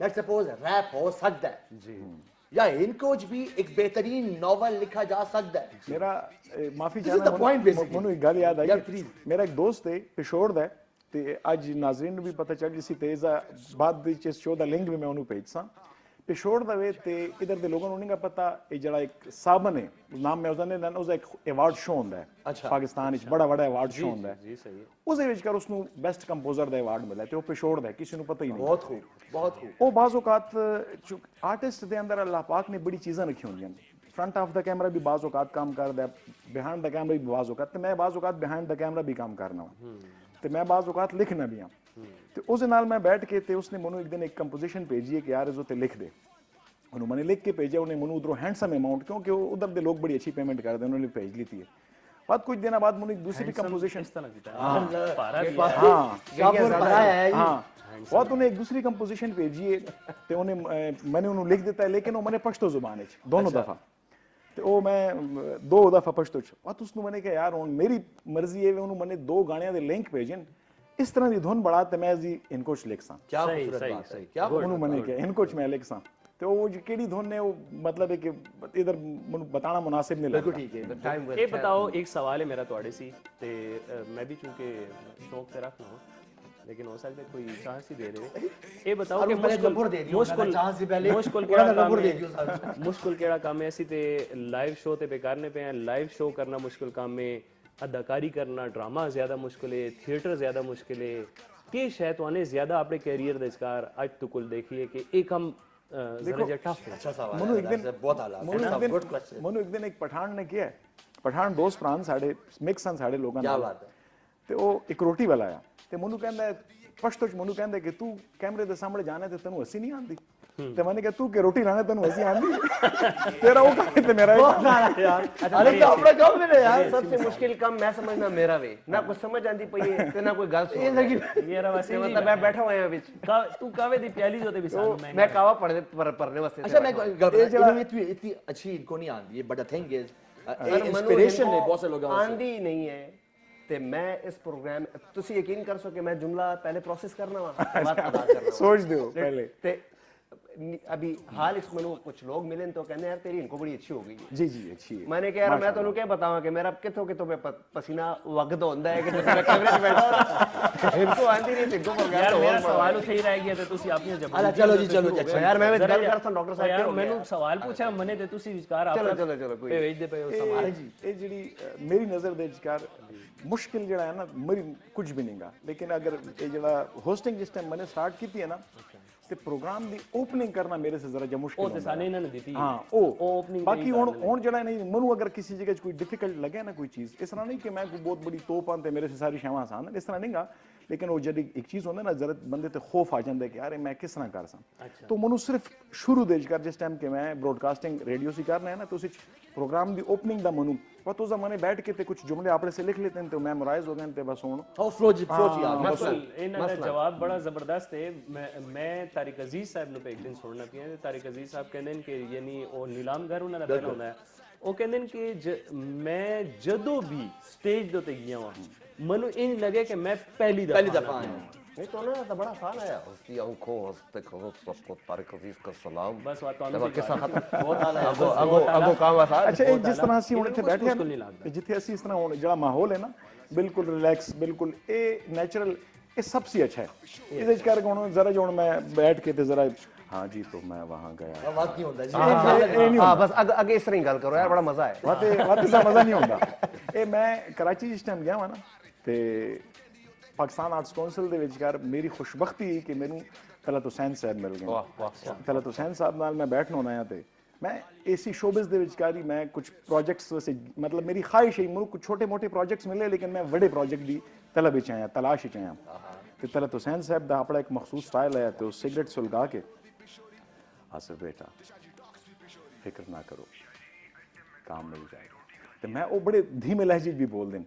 ਲੈਟਸ ਸਪੋਜ਼ ਰੈਪ ਹੋ ਸਕਦਾ ਹੈ ਜੀ या इनको भी एक बेहतरीन नॉवल लिखा जा सकता है मेरा माफी This is the point basically. ਮੈਨੂੰ ਇੱਕ ਗੱਲ ਯਾਦ ਆਈ Yeah, please. ਮੇਰਾ ਇੱਕ ਦੋਸਤ ਹੈ ਪਿਸ਼ੋਰ ਦਾ ਤੇ ਅੱਜ ਨਾਜ਼ਰੀਨ ਨੂੰ ਵੀ ਪਤਾ ਚੱਲ ਜਿਸੀ ਤੇਜ਼ ਬਾਅਦ ਵਿੱਚ ਇਸ ਸ਼ੋਅ ਦਾ ਲਿੰਕ ਵੀ ਮੈਂ ਉਹਨੂੰ ਭੇਜਸਾਂ ਪਿਸ਼ੋਰ ਦਾ ਵੇ ਤੇ ਇਧਰ ਦੇ ਲੋਕਾਂ ਨੂੰ ਨਹੀਂ ਪਤਾ ਇਹ ਜਿਹੜਾ ਇੱਕ ਸਾਬਨ ਹੈ ਨਾਮ ਮੈਂ ਉਹਦਾ ਨੇ ਉਹਦਾ ਇੱਕ ਅਵਾਰਡ ਸ਼ੋਅ ਹੁੰਦਾ ਹੈ ਪਾਕਿਸਤਾਨ ਵਿੱਚ ਬੜਾ ਅਵਾਰਡ ਸ਼ੋਅ ਹੁੰਦਾ ਹੈ ਜੀ ਸਹੀ ਹੈ ਉਹਦੇ ਵਿੱਚ ਕਰ ਉਸਨੂੰ ਬੈਸਟ ਕੰਪੋਜ਼ਰ ਦਾ ਅਵਾਰਡ ਮਿਲਿਆ ਤੇ ਉਹ ਪਿਸ਼ੋਰ ਦਾ ਕਿਸੇ ਨੂੰ ਪਤਾ ਹੀ ਨਹੀਂ बहुत खूब ਉਹ ਬਾਜ਼ ਔਕਾਤ ਆਰਟਿਸਟ ਦੇ ਅੰਦਰ ਅੱਲਾਹ ਪਾਕ ਨੇ ਬੜੀ ਚੀਜ਼ਾਂ ਰੱਖੀਆਂ ਹੁੰਦੀਆਂ ਨੇ फ्रंट ऑफ द कैमरा भी बाज़ औकात काम करता है बिहाइंड द कैमरा भी बाज़ औकात मैं बाज़ औकात बिहाइंड द कैमरा भी काम करना तो मैं बाज़ औकात लिखना भी हाँ तो उस नाल मैं बैठ के ते उसने मनु एक दिन एक कंपोजिशन भेजी है कि यार इस लिख दे उन्होंने मैंने लिख के भेजा उन्हें मनु उधरों हैंडसम अमाउंट क्योंकि उधर के लोग बड़ी अच्छी पेमेंट करते हैं उन्होंने भेज ली थी बात कुछ दिन बाद मैंने एक दूसरी कंपोजिशन इस तरह की था पारा भी है। हाँ शाहपुर पढ़ाया है जी। हाँ बहुत उन्हें एक दूसरी कंपोजिशन भेजी है ते उन्हें मैंने उन्हें लिख दिता है लेकिन वो मैंने पश्तो जुबान है दोनों दफा ਤੇ ਉਹ ਮੈਂ ਦੋ ਦਫਾ ਪਸ਼ਤੋ ਚ ਬਾਤ ਉਸਨੂੰ ਮੈਨੇ ਕਿਹਾ ਯਾਰ ਹੁਣ ਮੇਰੀ ਮਰਜ਼ੀ ਹੈ ਉਹਨੂੰ ਮੈਨੇ ਦੋ ਗਾਣਿਆਂ ਦੇ ਲਿੰਕ ਭੇਜਣ ਇਸ ਤਰ੍ਹਾਂ ਦੀ ਧੁਨ ਬਣਾ ਤੇ ਮੈਂ ਜੀ ਇਨਕੋ ਚ ਲਿਖ ਸਾਂ क्या सही, खूबसूरत सही, बात है सही। क्या ਉਹਨੂੰ ਮੈਨੇ ਕਿਹਾ ਇਨਕੋ ਚ ਮੈਂ ਲਿਖ ਸਾਂ ਤੇ ਉਹ ਜੀ ਕਿਹੜੀ ਧੁਨ ਨੇ ਉਹ ਮਤਲਬ ਹੈ ਕਿ ਇਧਰ ਮੈਨੂੰ ਬਤਾਣਾ ਮੁਨਾਸਿਬ ਨਹੀਂ बिल्कुल ਲੱਗਦਾ ठीक है टाइम ਇਹ बताओ एक सवाल है मेरा ਤੁਹਾਡੇ ਸੀ ਤੇ मैं भी चूंकि शौक से रखना हूं लेकिन हो सकता है कोई चांस ही दे रहे ये बताओ कि मैंने नंबर दे दिया मुश्किल चांस से पहले मुश्किल थोड़ा केड़ा काम नंबर दे है दियो मुश्किल केड़ा काम है ऐसी ते लाइव शो ते पे करने पे हैं लाइव शो करना मुश्किल काम है अदाकारी करना ड्रामा ज्यादा मुश्किल है थिएटर ज्यादा मुश्किल है के शायद तो आने ज्यादा अपने कैरियर दे इसकार आज तो कुल देखिए कि एक हम जरा जा टफ है अच्छा सवाल मनु है एक दिन बहुत आला गुड क्वेश्चन ਮਨੂੰ ਇੱਕ ਦਿਨ ਇੱਕ ਪਠਾਨ ਨੇ ਕਿਹਾ ਪਠਾਨ ਦੋਸਤ ਭਰਾ ਸਾਡੇ ਮਿਕਸ ਹਨ ਸਾਡੇ ਲੋਕਾਂ क्या ਨਾਲ बात है ਤੇ ਉਹ ਇੱਕ ਰੋਟੀ ਵਾਲਾ ਆਇਆ ਤੇ ਮੈਨੂੰ ਕਹਿੰਦਾ ਪਸ਼ਤੋ ਚ ਮੈਨੂੰ ਕਹਿੰਦਾ ਕਿ ਤੂੰ ਕੈਮਰੇ ਦੇ ਸਾਹਮਣੇ ਜਾਣਾ ਤੇ ਤੈਨੂੰ ਹੱਸੀ ਨਹੀਂ ਆਉਂਦੀ ਤੇ मैंने कहा तू के रोटी लाना तेन हंसी आंदी तेरा वो काम है ते मेरा यार अरे क्या अपना काम मेरे यार सबसे मुश्किल काम मैं समझना मेरा वे ना कुछ समझ आती पई है ते ना कोई गल सुन ये रहा वैसे मतलब मैं बैठा हुआ यहाँ बीच तू कावे दी प्याली जोते भी सानू मैं कावा पढ़ने वास्ते अच्छा मैं इतनी अच्छी इनको नहीं आती है but the thing is inspiration है बहुत से लोग आंदी नहीं है ते मैं इस प्रोग्राम तुसी यकीन कर सको कि मैं जुमला पहले प्रोसेस करना वा बात अदा करना सोच दो पहले ते अभी हाल इस मनु कुछ लोग मिले तो कहने यार तेरी इनको बड़ी अच्छी हो गई है जी जी अच्छी है मैंने कहा यार मैं तो क्या बताऊं कि मेरा किथों किथों पे पसीना वगद होता है कि जब मैं कैमरे पे बैठा हूं इनको आंदी नहीं इनको यार प्रोग्राम मेरा सवाल उठे ही रह गया ते तुसी अपनी जब अच्छा चलो जी चलो जी अच्छा यार मैं गल करता डॉक्टर साहब यार मैंने सवाल पूछा मने ते तुसी विचार चलो चलो चलो कोई भेज दे पे सवाल ਇਹ ਜਿਹੜੀ ਮੇਰੀ ਨਜ਼ਰ ਦੇ ਵਿਚਕਾਰ ਮੁਸ਼ਕਿਲ ਜਿਹੜਾ ਹੈ ਨਾ ਮੇਰੀ ਕੁਝ ਵੀ ਨਹੀਂਗਾ ਲੇਕਿਨ ਅਗਰ ਇਹ ਜਿਹੜਾ ਹੋਸਟਿੰਗ ਜਿਸ ਟਾਈਮ ਮੈਨੇ ਸਟਾਰਟ ਕੀਤੀ ਹੈ ਨਾ ਤੇ ਪ੍ਰੋਗਰਾਮ ਦੀ ਓਪਨਿੰਗ ਕਰਨਾ ਮੇਰੇ ਸੇ ਜ਼ਰਾ ਜਿਹਾ ਮੁਸ਼ਕਿਲ ਉਹ ਤੇ ਸਾਨੇ ਇਹਨਾਂ ਨੇ ਦਿੱਤੀ ਹਾਂ ਉਹ ਉਹ opening ਬਾਕੀ ਹੁਣ ਜਿਹੜਾ ਨਹੀਂ ਮੈਨੂੰ ਅਗਰ ਕਿਸੇ ਜਗ੍ਹਾ 'ਚ ਕੋਈ ਡਿਫਿਕਲਟ ਲੱਗੇ ਨਾ ਕੋਈ ਚੀਜ਼ ਇਸ ਤਰ੍ਹਾਂ ਨਹੀਂ ਕਿ ਮੈਂ ਕੋਈ ਬਹੁਤ ਬੜੀ ਤੋਪ ਹਾਂ ਤੇ ਮੇਰੇ ਸੇ ਸਾਰੀ ਸ਼ਾਵਾਂ ਆਸਾਨ ਇਸ ਤਰ੍ਹਾਂ ਨਹੀਂਗਾ ਲੇਕਿਨ ਉਹ ਜਿਹੜੀ ਇੱਕ ਚੀਜ਼ ਹੁੰਦਾ ਨਾ ਜ਼ਰਾ ਬੰਦੇ ਤੇ ਖੌਫ ਆ ਜਾਂਦਾ ਕਿ ਯਾਰ ਮੈਂ ਕਿਸ ਤਰ੍ਹਾਂ ਕਰ ਸਾਂ ਤਾਂ ਮੈਨੂੰ ਸਿਰਫ ਸ਼ੁਰੂ ਦੇ ਕਰ ਜਿਸ ਟਾਈਮ ਕਿ ਮੈਂ ਬ੍ਰੌਡਕਾਸਟਿੰਗ ਰੇਡੀਓ ਸੀ ਕਰਨਾ ਹੈ ना तो उस प्रोग्राम दी ओपनिंग दा मनु पतो जमाने बैठ के ते कुछ जुमले आपने से लिख लेते हैं तो मेमोराइज हो गए थे बस हुन फ्लो जी आ मसल ਇਹਨਾਂ ਦਾ ਜਵਾਬ ਬੜਾ ਜ਼ਬਰਦਸਤ ਹੈ ਮੈਂ ਤਾਰਿਕ ਅਜ਼ੀਜ਼ ਸਾਹਿਬ ਨੂੰ ਇੱਕ ਦਿਨ ਸੁਣਨਾ ਪਿਆ ਤੇ ਤਾਰਿਕ ਅਜ਼ੀਜ਼ ਸਾਹਿਬ ਕਹਿੰਦੇ ਨੇ ਕਿ ਯਾਨੀ ਉਹ ਨੀਲਾਮਗਰ ਉਹਨਾਂ ਦਾ ਪਹਿਲਾ ਹੁੰਦਾ ਹੈ ਉਹ ਕਹਿੰਦੇ ਨੇ ਕਿ ਮੈਂ ਜਦੋਂ ਵੀ ਸਟੇਜ ਦੇ ਉੱਤੇ ਗਿਆ ਹਾਂ ਮੈਨੂੰ ਇੰਜ ਲੱਗੇ ਕਿ मैं पहली दफा आया नहीं तो ना तो बड़ा आसान आया उसकी आंखों हंसते कहो सबको तारिक अजीज का सलाम बस बात जब किस्सा खत्म बहुत आला है अगो काम आसान अच्छा एक जिस तरह ਅਸੀਂ ਹੁਣ ਇੱਥੇ ਬੈਠੇ ਹਾਂ ਤੇ ਜਿੱਥੇ ਅਸੀਂ ਇਸ ਤਰ੍ਹਾਂ ਹੁਣ ਜਿਹੜਾ ਮਾਹੌਲ ਹੈ ਨਾ ਬਿਲਕੁਲ ਰਿਲੈਕਸ ਬਿਲकुल ਇਹ ਨੈਚੁਰਲ ਇਹ ਸਭ ਸੇ अच्छा है ਇਹਦੇ ਚ ਕਰਕੇ ਹੁਣ ਜ਼ਰਾ ਜਿਹਾ ਹੁਣ ਮੈਂ ਬੈਠ ਕੇ ਤੇ ਜ਼ਰਾ हाँ जी तो मैं वहां गया बात नहीं होता जी हां बस आगे इस तरह ही गल करो यार बड़ा मजा है वाते सा मजा नहीं होता ਇਹ ਮੈਂ ਕਰਾਚੀ ਜਿਸ ਟਾਈਮ ਗਿਆ ਵਾ ਨਾ ਤੇ ਪਾਕਿਸਤਾਨ ਆਰਟਸ ਕੌਂਸਲ ਦੇ ਵਿਚਕਾਰ ਮੇਰੀ ਖੁਸ਼ਬਖਤੀ ਕਿ ਮੈਨੂੰ ਪਹਿਲਾਂ ਤੋਂ ਸੈਨ ਸਾਹਿਬ ਮਿਲ ਗਏ वाह वाह ਪਹਿਲਾਂ ਤੋਂ ਸੈਨ ਸਾਹਿਬ ਨਾਲ ਮੈਂ ਬੈਠਣ ਹੋਣਾ ਆ ਤੇ मैं एसी शोबिस ਦੇ ਵਿਚਕਾਰ ਹੀ ਮੈਂ ਕੁਝ ਪ੍ਰੋਜੈਕਟਸ ਵਸੇ ਮਤਲਬ ਮੇਰੀ ਖਾਹਿਸ਼ ਹੈ ਮੈਨੂੰ ਕੁਝ ਛੋਟੇ ਮੋਟੇ ਪ੍ਰੋਜੈਕਟਸ ਮਿਲੇ ਲੇਕਿਨ ਮੈਂ ਵੱਡੇ ਪ੍ਰੋਜੈਕਟ ਦੀ ਤਲਬ ਵਿੱਚ ਆਇਆ ਤਲਾਸ਼ ਵਿੱਚ ਆਇਆ ਤੇ ਤਲਤ ਹੁਸੈਨ ਸਾਹਿਬ ਦਾ ਆਪਣਾ ਇੱਕ ਮਖਸੂਸ ਸਟਾਈਲ ਹੈ ਤੇ ਉਹ ਸਿਗਰਟ ਸੁਲਗਾ ਕੇ आसिफ बेटा फिक्र ना करो काम मिल जाएगा ਤੇ ਮੈਂ ਉਹ ਬੜੇ ਧੀਮੇ ਲਹਿਜੇ ਵੀ ਬੋਲਦੇ ਨੇ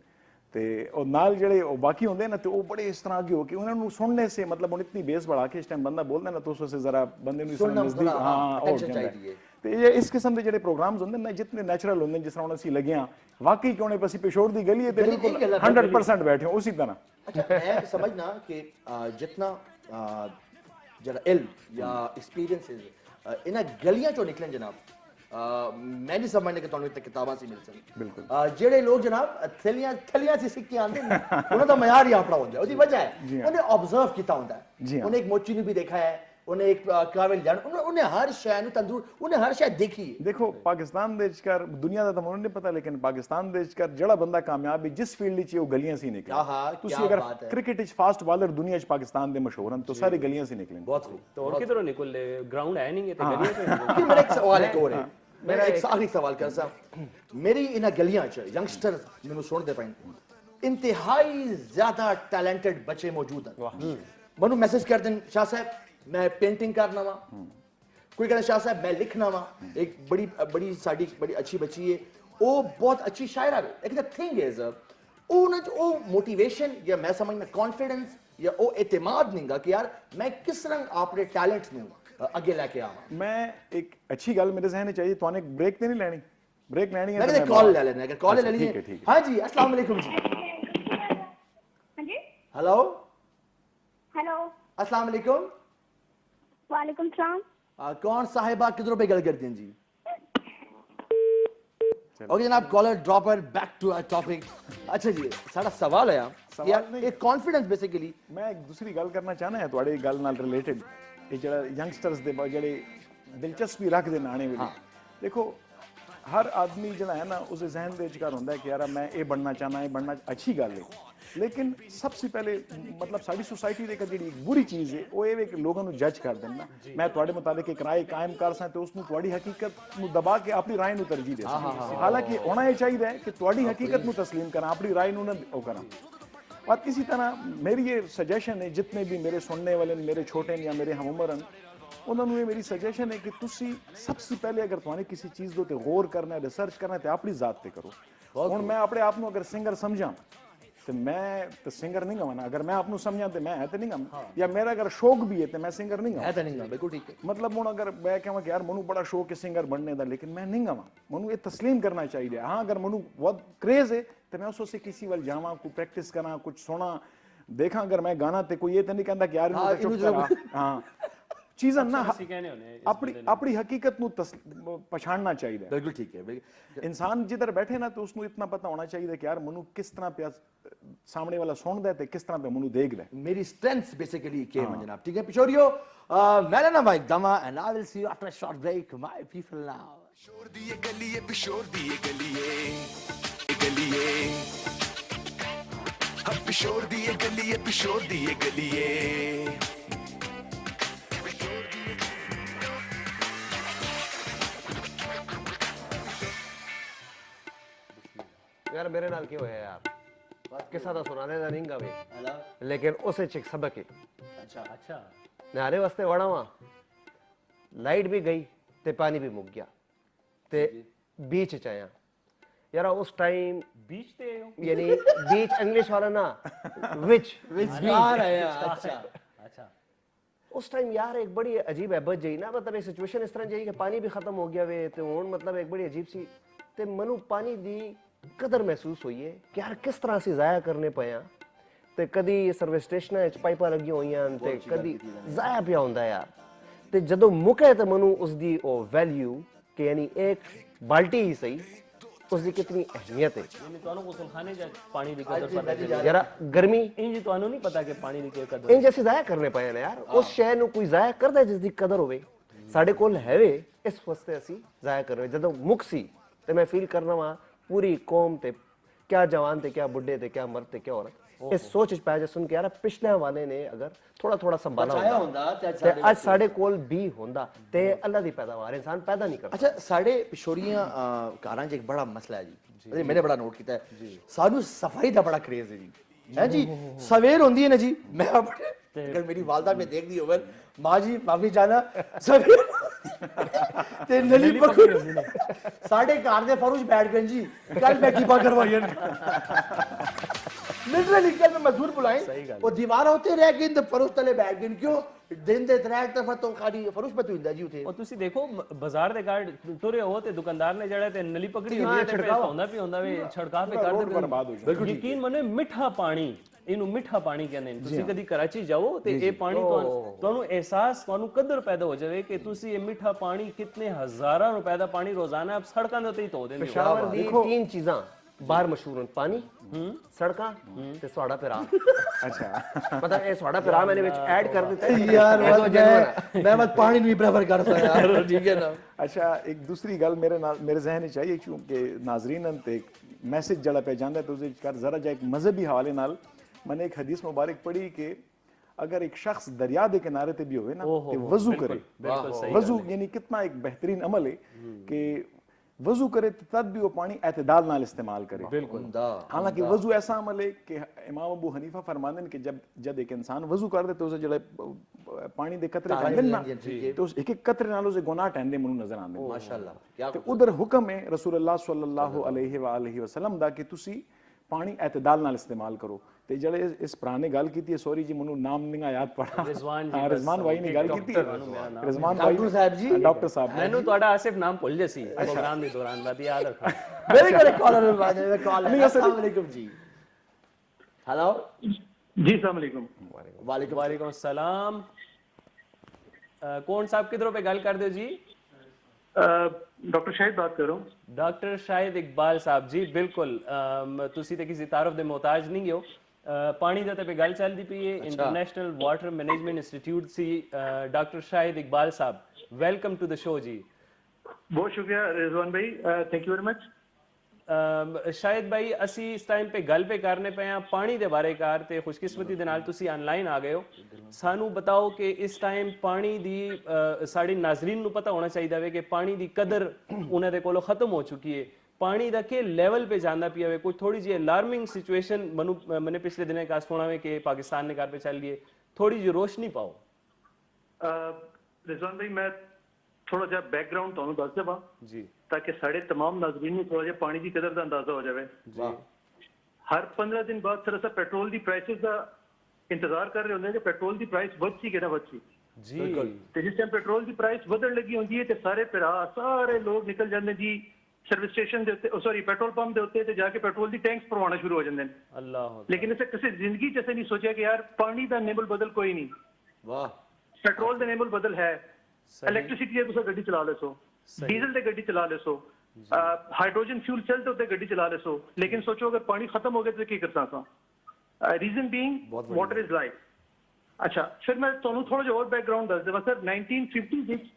ਤੇ ਉਹ ਨਾਲ ਜਿਹੜੇ ਉਹ ਬਾਕੀ ਹੁੰਦੇ ਨਾ ਤੇ ਉਹ ਬੜੇ ਇਸ ਤਰ੍ਹਾਂ ਅੱਗੇ ਹੋ ਕੇ ਉਹਨਾਂ ਨੂੰ ਸੁਣਨੇ ਸੇ ਮਤਲਬ ਉਹ ਇਤਨੀ ਬੇਸ बढ़ा के इस टाइम ਬੰਦਾ ਬੋਲਦਾ ਨਾ तो उससे जरा ਬੰਦੇ ਨੂੰ ਇਸ ਤਰ੍ਹਾਂ ਨਜ਼ਦੀਕ ਹਾਂ ਹੋ ਜਾਂਦਾ ਤੇ ਇਹ ਇਸ ਕਿਸਮ ਦੇ ਜਿਹੜੇ ਪ੍ਰੋਗਰਾਮਸ ਹੁੰਦੇ ਨੇ ਜਿਤਨੇ ਨੈਚੁਰਲ ਹੁੰਦੇ ਜਿਸ ਤਰ੍ਹਾਂ ਹੁਣ ਅਸੀਂ ਲੱਗੇ ਆ ਵਾਕਈ ਕਿਉਂ ਨਹੀਂ ਅਸੀਂ ਪੇਸ਼ੋਰ ਦੀ ਗਲੀ ਹੈ ਤੇ ਬਿਲਕੁਲ 100% ਬੈਠੇ ਹਾਂ ਉਸੇ ਤਰ੍ਹਾਂ अच्छा मैं समझना कि जितना जरा इल्म या एक्सपीरियंसेस इन्हें गलियां चो निकले जनाब मैं नहीं समझने कि तुहानू इत्थे किताबां सी मिल सकन बिल्कुल जेड़े लोग जनाब थलियां सी सिक्के आंदे ने उन्हां दा मयार ही अपना होंदा ओदी वजह है उन्हें ऑब्जर्व कीता होंदा है उन्हें एक मोची नु भी देखा है उन्हें एक काबिल जान उन्हें हर शय नु तंदूर उन्हें हर शय देखी देखो पाकिस्तान दे विचकार दुनिया दा तो नहीं पता लेकिन पाकिस्तान दे विचकार जड़ा बंदा कामयाब है जिस फील्ड च वो गलियां सी निकले तुसी अगर क्रिकेट च फास्ट बॉलर दुनिया च पाकिस्तान दे मशहूर हैं तो सारी गलियां से निकले बहुत खूब तो और किधरों निकले ग्राउंड है नहीं है तो गलियां से कि मेरा एक सवाल एक और है मेरा एक आखिरी सवाल कर सा मेरी इन गलियां च यंगस्टर मेनू सुन दे पाइन इंतहाई ज्यादा टैलेंटेड बच्चे मौजूद हैं मनु मैसेज कर दें शाह साहब मैं पेंटिंग करना वा कोई कहना शाह साहब मैं लिखना वा एक बड़ी बड़ी साड़ी बड़ी अच्छी बच्ची है ਉਹ ਬਹੁਤ ਅੱਛੀ ਸ਼ਾਇਰਾ ਹੈ ਲੇਕਿਨ ਦ ਥਿੰਗ ਇਜ਼ ਉਹਨਾਂ 'ਚ ਉਹ ਮੋਟੀਵੇਸ਼ਨ ਜਾਂ ਮੈਂ ਸਮਝਦਾ ਕੌਨਫੀਡੈਂਸ ਜਾਂ ਉਹ ਇਤਮਾਦ ਨਹੀਂਗਾ ਕਿ ਯਾਰ ਮੈਂ ਕਿਸ ਤਰ੍ਹਾਂ ਆਪਣੇ ਟੈਲੈਂਟ ਨੂੰ ਅੱਗੇ ਲੈ ਕੇ ਆਵਾਂ। मैं एक अच्छी गल मेरे जहन में चाहिए तो एक ब्रेक तो नहीं लेनी, ब्रेक लेनी है मैं तो कहते कॉल ले लेना अगर कॉल ले ठीक है, लीजिए। ठीक है। हाँ जी अस्सलाम वालेकुम जी। हाँ जी हेलो हेलो अस्सलाम वालेकुम। वालेकुम सलाम। कौन साहिबा किधरों पे गल करती हैं जी? ओके जनाब caller dropper back to our topic. अच्छा जी सारा सवाल है सवाल यार नहीं। एक कॉन्फिडेंस बेसिकली मैं एक दूसरी गल करना चाहना है ਤੁਹਾਡੀ ਗੱਲ ਨਾਲ ਰਿਲੇਟਡ ਇਹ ਜਿਹੜਾ ਯੰਗਸਟਰਸ ਦੇ ਜਿਹੜੇ ਦਿਲਚਸਪੀ ਰੱਖਦੇ ਨੇ ਆਣੇ ਵੇਲੇ ਦੇਖੋ ਹਰ ਆਦਮੀ ਜਿਹੜਾ ਹੈ ਨਾ ਉਸੇ ਜ਼ਹਿਨ ਦੇ ਵਿਚਕਾਰ ਹੁੰਦਾ ਹੈ ਕਿ ਯਾਰ ਮੈਂ ਇਹ ਬਣਨਾ ਚਾਹਨਾ ਹੈ ਬਣਨਾ ਅੱਛੀ ਗੱਲ ਹੈ ਲੇਕਿਨ ਸਭ ਤੋਂ ਪਹਿਲੇ ਮਤਲਬ ਸਾਡੀ ਸੁਸਾਇਟੀ ਦੇ ਜਿਹੜੀ ਇੱਕ ਬੁਰੀ ਚੀਜ਼ ਹੈ ਉਹ ਇਹ ਹੈ ਕਿ ਲੋਕਾਂ ਨੂੰ ਜੱਜ ਕਰ ਦੇਣਾ ਮੈਂ ਤੁਹਾਡੇ ਮੁਤਾਬਿਕ ਇੱਕ ਰਾਏ ਕਾਇਮ ਕਰ ਸਾਂ ਤੇ ਉਸ ਨੂੰ ਤੁਹਾਡੀ ਹਕੀਕਤ ਨੂੰ ਦਬਾ ਕੇ ਆਪਣੀ ਰਾਏ ਨੂੰ ਤਰਜੀਹ ਦੇ ਸਾਂ ਹਾਲਾਂਕਿ ਹੋਣਾ ਇਹ ਚਾਹੀਦਾ ਹੈ ਕਿ ਤੁਹਾਡੀ ਹਕੀਕਤ ਨੂੰ ਤਸਲੀਮ ਕਰਾਂ ਆਪਣੀ ਰਾਏ ਨੂੰ ਨਾ ਉਹ ਕਰਾਂ। और इसी तरह मेरी ये सजेशन है जितने भी मेरे सुनने वाले मेरे छोटे या मेरे हम उम्र उन्होंने ये मेरी सजेशन है कि तुसी सबसे पहले अगर तुहाने किसी चीज़ दे उत्ते गौर करना है रिसर्च करना है तो अपनी जात ते करो। हुण मैं अपने आप नूं अगर सिंगर समझां तो मैं तो सिंगर नहीं गावां अगर मैं आपनूं समझां तो मैं है तो नहीं गावां या मेरा अगर शौक भी है तो मैं सिंगर नहीं गावां है तो नहीं बिल्कुल ठीक है। मतलब हुण अगर मैं कहां कि यार मैनूं बड़ा शौक है सिंगर बनने का लेकिन मैं नहीं गावां मैनूं ये तस्लीम करना चाहिए। हाँ अगर मैनूं बहुत क्रेज है तो मैं उस किसी वाल जावां कोई प्रैक्टिस करा कुछ सुना देखा अगर मैं गाना तो कोई ये तो नहीं कहता कि यार हाँ, चुप करा हाँ चीज़ ना ਅਸੀਂ कहने होने हैं अपनी अपनी हकीकत नूं पछाणना चाहिए। बिल्कुल ठीक है बिल्कुल। इंसान जिधर बैठे ना तो उसको इतना पता होना चाहिए कि यार मनु किस तरह पे सामने वाला सुनदा है ते किस तरह पे मनु देखदा है। मेरी स्ट्रेंथ्स बेसिकली के हैं जनाब ठीक है पिशोरियो मैं ना माइक दमा and I will see you after a short break my people now. पिशोर दी ये गली है पिशोर दी ये गली है गली है हम पिशोर दी ये गली है पिशोर दी ये गली है यार मेरे नाल क्यों है यार किसा दा सुनाने दा नहीं गावे लेकिन उसे चिक सबक है अच्छा नारे वास्ते वड़ा वहां लाइट भी गई ते पानी भी मुक गया ते बीच च आया यार उस टाइम बीच ते यानी बीच इंग्लिश वाला ना विच आ रहे हैं अच्छा अच्छा उस टाइम यार एक बड़ी अजीब हैबत जई ना मतलब एक सिचुएशन इस तरह जई कि पानी भी खत्म हो गया वे ते हुन मतलब एक बड़ी अजीब सी ते मनु पानी दी कदर महसूस हुई है कि यार किस तरह से जाया करने पया ते कदी सर्विस स्टेशन पाइपा लगी हुई ते कदी जाया पिया हुंदा यार ते जदों मुके ते मनु उस दी ओ वैल्यू कि यानी एक बाल्टी ही सही उसकी कितनी अहमियत है यानी ਤੁਹਾਨੂੰ ਗੁਸਲਖਾਨੇ ਜਾ ਪਾਣੀ ਦੀ ਕਦਰ ਪਤਾ ਚੱਲੀ यार गर्मी ਇੰਜ ਤੁਹਾਨੂੰ ਨਹੀਂ ਪਤਾ ਕਿ ਪਾਣੀ ਦੀ ਕੀ ਕਦਰ इन जैसे जाया करने पए ने यार उस शय ਨੂੰ ਕੋਈ जाया करदा जिस दी कदर होवे ਸਾਡੇ ਕੋਲ ਹੈਵੇ ਇਸ ਵਾਸਤੇ ਅਸੀਂ जाया कर रहे ਜਦੋਂ ਮੁਕ ਸੀ ਤੇ ਮੈਂ ਫੀਲ ਕਰਨਾ ਵਾ पूरी कौम ते क्या जवान थे क्या बुढ़े थे क्या मर्द थे क्या औरत इस सोच च पाया सुन के यार पिछले वाले ने अगर थोड़ा थोड़ा संभाला होंदा ते आज साडे कोल भी होंदा ते अल्लाह दी पैदावार इंसान पैदा नहीं करता। अच्छा साढ़े पिशोरियां घरां च एक बड़ा मसला है जी मैंने बड़ा नोट किया है सानू सफाई का बड़ा क्रेज है जी है जी सवेर होंदी है ना जी मैं अपने अगर मेरी वालदा में देख दी होवे मां जी माफी जाना सवेर ते नली पकड़ साढ़े घर दे फरुश बैठ गए जी कल मैं कीपा करवाई लिटरली कल मैं मजदूर बुलाए वो दीवार होते रह गए फरुश तले बैठ गए क्यों दिन दे त्रै तरफा तो खाली फरुश पे हुंदा जी उथे ਉਹ ਤੁਸੀਂ ਦੇਖੋ ਬਾਜ਼ਾਰ ਦੇ ਗਾਰਡ ਤੁਰੇ ਹੋ ਤੇ ਦੁਕਾਨਦਾਰ ਨੇ ਜਿਹੜਾ ਤੇ ਨਲੀ ਪਕੜੀ ਹੁੰਦੀ ਹੈ ਤੇ ਪੈਸਾ ਹੁੰਦਾ ਵੀ ਹੁੰਦਾ ਵੇ ਛੜਕਾ ਪੇ ਕਰ ਦੇ बर्बाद हो जाए। ਯਕੀਨ ਮੰਨੇ ਮਿੱਠਾ ਪਾਣੀ ਇਹਨੂੰ ਮਿੱਠਾ ਪਾਣੀ ਕਹਿੰਦੇ ਨੇ ਤੁਸੀਂ ਕਦੀ ਕਰਾਚੀ ਜਾਓ ਤੇ ਇਹ ਪਾਣੀ ਤੁਹਾਨੂੰ ਅਹਿਸਾਸ ਤੁਹਾਨੂੰ ਕਦਰ ਪੈਦਾ ਹੋ ਜਾਵੇ ਕਿ ਤੁਸੀਂ ਇਹ ਮਿੱਠਾ ਪਾਣੀ ਕਿੰਨੇ ਹਜ਼ਾਰਾਂ ਰੁਪਏ ਦਾ ਪਾਣੀ ਰੋਜ਼ਾਨਾ ਆਪ ਸੜਕਾਂ ਦੇ ਉੱਤੇ ਹੀ ਧੋ ਦਿੰਦੇ ਹੋ पेशावर दी तीन चीज़ां बाहर मशहूर हैं पानी सड़कां ते स्वाड़ा पिरा अच्छा मतलब ये स्वाड़ा पिरा मैंने विच ऐड कर दिता है यार ये तो genuine है। मैं बस पानी नहीं प्रेफर करता यार ठीक है ना अच्छा एक दूसरी गल मेरे जहन में चाहिए क्योंकि नाजरीन ते मैसेज जड़ा पे जांदा तो कर जरा जा एक मजहबी हवाले नाल मैंने एक हदीस मुबारक पढ़ी कि अगर एक शख्स दरिया के किनारे ते भी होवे ना ते वजू करे बिल्कुल सही वजू यानी कितना एक बेहतरीन अमल है कि वजू करे तो तद भी वो पानी एतदाल नाल इस्तेमाल करे। बिल्कुल। हालांकि वजू ऐसा अमल है कि इमाम अबू हनीफा फरमाते हैं कि जब एक इंसान वजू कर दे तो उसे जड़े पानी दे कतरे टहंदे ना तो एक एक कतरे नाल उसे गुनाह टहंदे मनु नजर आंदे। माशाअल्लाह क्या ते उधर हुक्म है रसूलुल्लाह सल्लल्लाहु अलैहि वसल्लम दा कि तुसी पानी एतदाल नाल इस्तेमाल करो। ते जड़े इस पुराने गल कीती है, सॉरी जी मनु नाम नहीं याद पड़ा, रिजवान जी, हाँ रिजवान भाई ने गल कीती रिजवान भाई डॉक्टर साहब जी डॉक्टर साहब मैंने ਤੁਹਾਡਾ ਆਸਿਫ ਨਾਮ ਭੁੱਲ ਜਸੀ ਪ੍ਰੋਗਰਾਮ ਦੇ ਦੌਰਾਨ ਬਾਤ याद रखना। वेरी गुड कॉलर में कॉल है। अस्सलाम वालेकुम जी। हेलो जी अस्सलाम वालेकुम। वालेकुम वालेकुम अस्सलाम। कौन साहब किधरों पे गल कर दो जी? डॉक्टर शाहिद बात कर रहा हूँ। डॉक्टर शाहिद इकबाल साहब जी बिल्कुल ਤੁਸੀਂ ਤੇ ਕਿਸੇ ਤਾਰਫ ਦੇ ਮੁਹਤਾਜ ਨਹੀਂ ਹੋ। ਪਾਣੀ ਦਾ ਤੇ ਗੱਲ ਚੱਲਦੀ ਪਈ ਹੈ। ਇੰਟਰਨੈਸ਼ਨਲ ਵਾਟਰ ਮੈਨੇਜਮੈਂਟ ਇੰਸਟੀਚਿਊਟ ਸੀ डॉक्टर शाहिद इकबाल साहब वेलकम टू द शो जी। बहुत शुक्रिया रिजवान भाई, थैंक यू वेरी मच। शायद भाई ਅਸੀਂ ਇਸ ਟਾਈਮ पे ਗੱਲ पे ਕਰਨੇ ਪਏ ਆ ਪਾਣੀ ਦੇ ਬਾਰੇ ਕਾਰ ਤੇ ਖੁਸ਼ਕਿਸਮਤੀ ਦੇ ਨਾਲ ਤੁਸੀਂ ਆਨਲਾਈਨ ਆ ਗਏ ਹੋ। ਸਾਨੂੰ ਬਤਾਓ ਕਿ ਇਸ ਟਾਈਮ ਪਾਣੀ ਦੀ ਸਾਡੇ ਨਾਜ਼ਰੀਨ ਨੂੰ ਪਤਾ ਹੋਣਾ ਚਾਹੀਦਾ ਹੈ ਕਿ ਪਾਣੀ ਦੀ ਕਦਰ ਉਹਨਾਂ ਦੇ ਕੋਲੋਂ ਖਤਮ ਹੋ ਚੁੱਕੀ ਹੈ। पानी का के लेवल पे जाना पिया है कोई थोड़ी जी अलार्मिंग सिचुएशन मैंने पिछले दिन का सुना है कि पाकिस्तान ने घर पे चल लिए थोड़ी जी रोशनी पाओ। रिजवान भाई मैं थोड़ा जा बैकग्राउंड ਤੁਹਾਨੂੰ ਦੱਸ ਦੇਵਾਂ जी ताकि साढ़े तमाम नाज़रीन ਨੂੰ थोड़ा ਜਿਹਾ पानी ਦੀ कदर ਦਾ अंदाजा हो जाए। जी हर 15 दिन बाद सर असा पेट्रोल ਦੀ प्राइसेस ਦਾ इंतजार कर रहे ਹੁੰਦੇ ਕਿ पेट्रोल ਦੀ प्राइस ਵੱਧ ਸੀ ਕਿ ਨਾ ਵੱਧ ਸੀ जी ਤੇ ਜਿਸ ਟਾਈਮ पेट्रोल ਦੀ प्राइस ਵਧਣ ਲੱਗੀ ਹੁੰਦੀ ਹੈ ਤੇ ਸਾਰੇ ਭਰਾ ਸਾਰੇ ਲੋਕ ਨਿਕਲ ਜਾਂਦੇ ਜੀ service station sorry petrol pump के उत्ते जाके पेट्रोल की टैंक्स भरवाना शुरू हो जाते हैं। अल्लाह लेकिन इसे किसी जिंदगी च नहीं सोचा कि यार पानी का नेबल बदल कोई नहीं, वाह पेट्रोल का नेबल बदल है, इलेक्ट्रिसिटी है तुम गड्डी चला ले सो, डीजल से गड्डी चला ले सो, हाइड्रोजन फ्यूल सेल तो गड्डी चला ले सो, लेकिन सोचो अगर पानी खत्म हो गया तो की कर सकता। Reason being water is life. अच्छा फिर मैं तुहानू थोड़ा जिहा और बैकग्राउंड दस देवां सर। 1950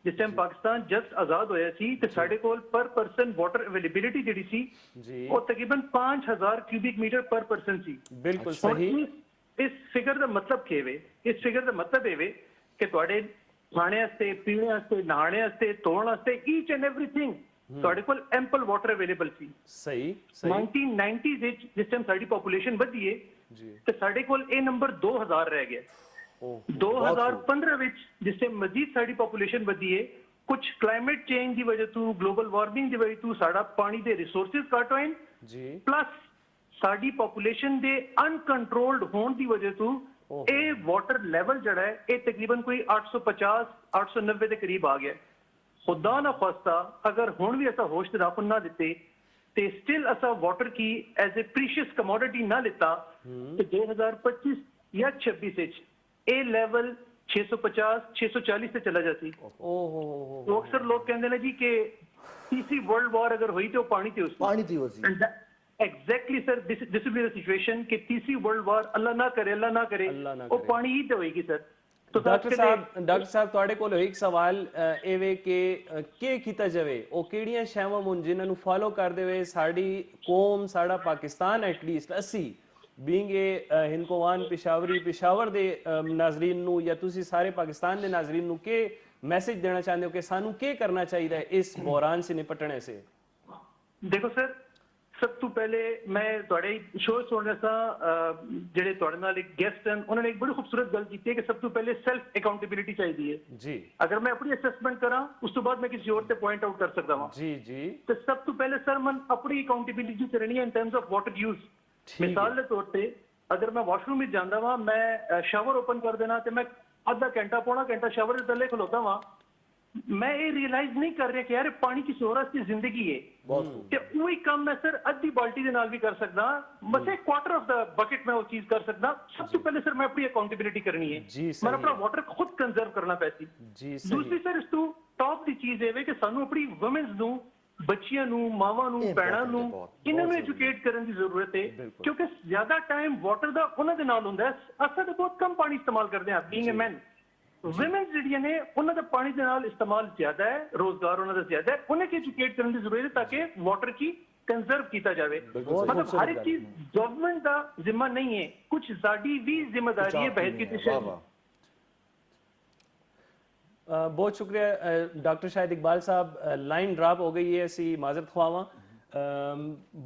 जिस टाइम पाकिस्तान जस्ट आजाद होया सी ते साडे कोल पर पर्सन वाटर अवेलेबिलिटी जिहड़ी सी जी वो तकरीबन 5000 क्यूबिक मीटर पर पर्सन सी। बिल्कुल सही। इस फिगर दा मतलब की वे, इस फिगर दा मतलब एवे कि तुहाडे खाने वास्ते पीने वास्ते नहाने वास्ते धोने वास्ते ईच एंड एवरीथिंग तुहाडे कोल एम्पल वाटर अवेलेबल सी। सही सही। 1990s विच जिस टाइम साडी पॉपुलेशन वधी है जी ते साडे कोल ए नंबर 2000 रह गया। 2015 ਵਿੱਚ ਜਿਸ ਤੇ ਮਜ਼ੀਦ ਸਾਡੀ ਪੋਪੂਲੇਸ਼ਨ ਵਧੀ ਹੈ ਕੁਝ ਕਲਾਈਮੇਟ ਚੇਂਜ ਦੀ ਵਜ੍ਹਾ ਤੋਂ ਗਲੋਬਲ ਵਾਰਮਿੰਗ ਦੀ ਵਜ੍ਹਾ ਤੋਂ ਸਾਡਾ ਪਾਣੀ ਦੇ ਰਿਸੋਰਸਸ ਘਟ ਹੋਏ जी ਪਲੱਸ ਸਾਡੀ ਪੋਪੂਲੇਸ਼ਨ ਦੇ ਅਨਕੰਟਰੋਲਡ ਹੋਣ ਦੀ ਵਜ੍ਹਾ ਤੋਂ ਇਹ ਵਾਟਰ ਲੈਵਲ ਜਿਹੜਾ ਹੈ ਇਹ ਤਕਰੀਬਨ ਕੋਈ 850 890 ਦੇ ਕਰੀਬ ਆ ਗਿਆ। ਖੁਦਾ ਨਾ ਖਾਸਤਾ ਅਗਰ ਹੁਣ ਵੀ ਐਸਾ ਹੋਸ਼ ਤੇ ਰਾਫਨ ਨਾ ਦਿੱਤੇ ਤੇ ਸਟਿਲ ਅਸਾ ਵਾਟਰ ਕੀ ਐਜ਼ ਅ ਪ੍ਰੀਸ਼ੀਅਸ ਕਮੋਡਿਟੀ ਨਾ ਲਿੱਤਾ ਤੇ 2025 ਜਾਂ 26 ਵਿੱਚ ਇਹ ਲੈਵਲ 650 640 ਤੇ ਚਲਾ ਜਾਤੀ। तो अक्सर लोग कहते हैं जी कि तीसरी वर्ल्ड वॉर अगर हुई तो पानी थी उसमें पानी थी उसी exactly sir this will be the situation कि तीसरी वर्ल्ड वॉर अल्लाह ना करे वो पानी ही तो होएगी सर। तो डॉक्टर साहब ਤੁਹਾਡੇ ਕੋਲ ਇੱਕ ਸਵਾਲ ਐਵੇਂ ਕਿ ਕੀ ਕੀਤਾ ਜਾਵੇ ਉਹ ਕਿਹੜੀਆਂ ਸ਼ੈਵਾਂ ਮੁੰ ਜਿਨ੍ਹਾਂ ਨੂੰ ਫਾਲੋ ਕਰਦੇ ਹੋਏ ਸਾਡੀ ਕੌਮ ਸਾਡਾ ਪਾਕਿਸਤਾਨ ਐਟਲੀਸਟ ਅਸੀਂ ਬੀਇੰਗ ਏ ਹਿੰਦਕੋਵਾਨ ਪਿਸ਼ਾਵਰ ਦੇ ਨਾਜ਼ਰੀਨ ਨੂੰ ਜਾਂ ਤੁਸੀਂ ਸਾਰੇ ਪਾਕਿस्तान ਦੇ ਨਾਜ਼ਰੀਨ ਨੂੰ ਕੀ मैसेज देना चाहते हो कि सानू क्या करना चाहिए इस बहरान से निपटने से? देखो सर सब तो पहले मैं तुहाडे शो सुन रहा था जेडे तुहाडे नाल एक गेस्ट हैं उन्होंने एक बड़ी खूबसूरत गल की है कि सब तो पहले सेल्फ अकाउंटेबिलिटी चाहिए जी। अगर मैं अपनी असेसमेंट करा उस तो बाद मैं किसी और से पॉइंट आउट कर सकता हूं जी जी। तो सब तो पहले सर मन अपनी अकाउंटेबिलिटी करनी है in terms of water use. मिसाल के तौर पे अगर मैं वॉशरूम में जांदा वा मैं शावर ओपन कर देना ते मैं आधा घंटा पौना घंटा शावर के थल्ले खलोता वहां मैं ये रियलाइज नहीं कर रहा कि यार पानी की सोहरत की जिंदगी है ते वही काम मैं सर अद्धी बाल्टी दे नाल भी कर सकदा बस एक क्वार्टर ऑफ द बकेट में वो चीज कर सकदा। सबसे पहले सर मैं अपनी अकाउंटेबिलिटी करनी है जी मैं अपना वाटर खुद कंजर्व करना पैसी जी। दूसरी सर इस तो टॉप दी चीज है कि सानू अपनी वुमेन्स नू ਬੱਚਿਆਂ ਨੂੰ ਮਾਵਾਂ ਨੂੰ ਭੈਣਾਂ ਨੂੰ ਇਹਨਾਂ ਨੂੰ ਐਜੂਕੇਟ ਕਰਨ ਦੀ ਜ਼ਰੂਰਤ ਹੈ ਕਿਉਂਕਿ ਜ਼ਿਆਦਾ ਟਾਈਮ ਵਾਟਰ ਦਾ ਉਹਨਾਂ ਦੇ ਨਾਲ ਹੁੰਦਾ ਹੈ। ਅਸਾਂ ਤਾਂ ਬਹੁਤ ਕਮ ਪਾਣੀ ਇਸਤੇਮਾਲ ਕਰਦੇ ਹਾਂ ਬੀਇੰਗ ਅ ਮੈਨ। ਵੂਮਨਸ ਜਿਹੜੀਆਂ ਨੇ ਉਹਨਾਂ ਦਾ ਪਾਣੀ ਦੇ ਨਾਲ ਇਸਤੇਮਾਲ ਜ਼ਿਆਦਾ ਹੈ ਰੋਜ਼ਗਾਰ ਉਹਨਾਂ ਦਾ ਜ਼ਿਆਦਾ ਹੈ ਉਹਨਾਂ ਨੂੰ ਐਜੂਕੇਟ ਕਰਨ ਦੀ ਜ਼ਰੂਰਤ ਹੈ ਤਾਂ ਕਿ ਵਾਟਰ ਕੀ ਕੰਜ਼ਰਵ ਕੀਤਾ ਜਾਵੇ। मतलब हर एक चीज गवर्नमेंट का जिम्मा नहीं है कुछ साडी भी जिम्मेदारी है बहस की बहुत शुक्रिया डॉक्टर शाहिद इकबाल साहब, लाइन ड्रॉप हो गई है, ਅਸੀਂ ਮਾਜ਼ਰਤ ਖਵਾਵਾਂ।